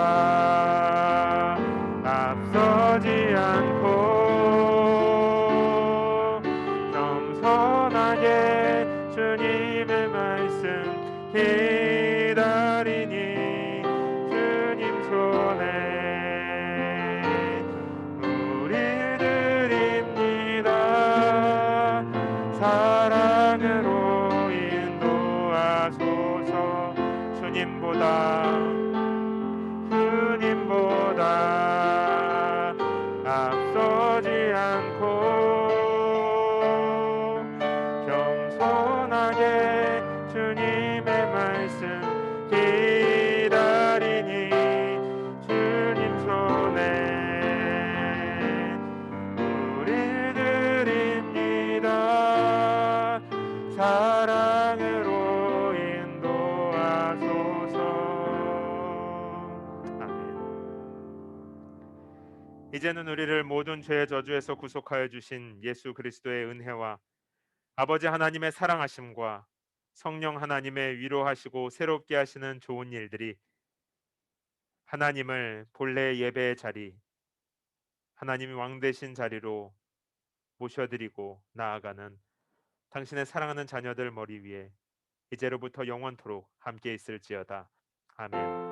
앞서지 않고 겸손하게 주님의 말씀 기다리니 주님 손에 우릴 드립니다. 사랑으로 인도하소서. 주님보다 앞서지 않고 겸손하게 주님의 말씀 기다리니 주님 손에 우릴 드립니다. 사랑으로 인도하소서. 아멘. 이제는 우리를 모든 죄의 저주에서 구속하여 주신 예수 그리스도의 은혜와 아버지 하나님의 사랑하심과 성령 하나님의 위로하시고 새롭게 하시는 좋은 일들이 하나님을 본래 예배의 자리, 하나님이 왕 되신 자리로 모셔드리고 나아가는 당신의 사랑하는 자녀들 머리 위에 이제로부터 영원토록 함께 있을지어다. 아멘.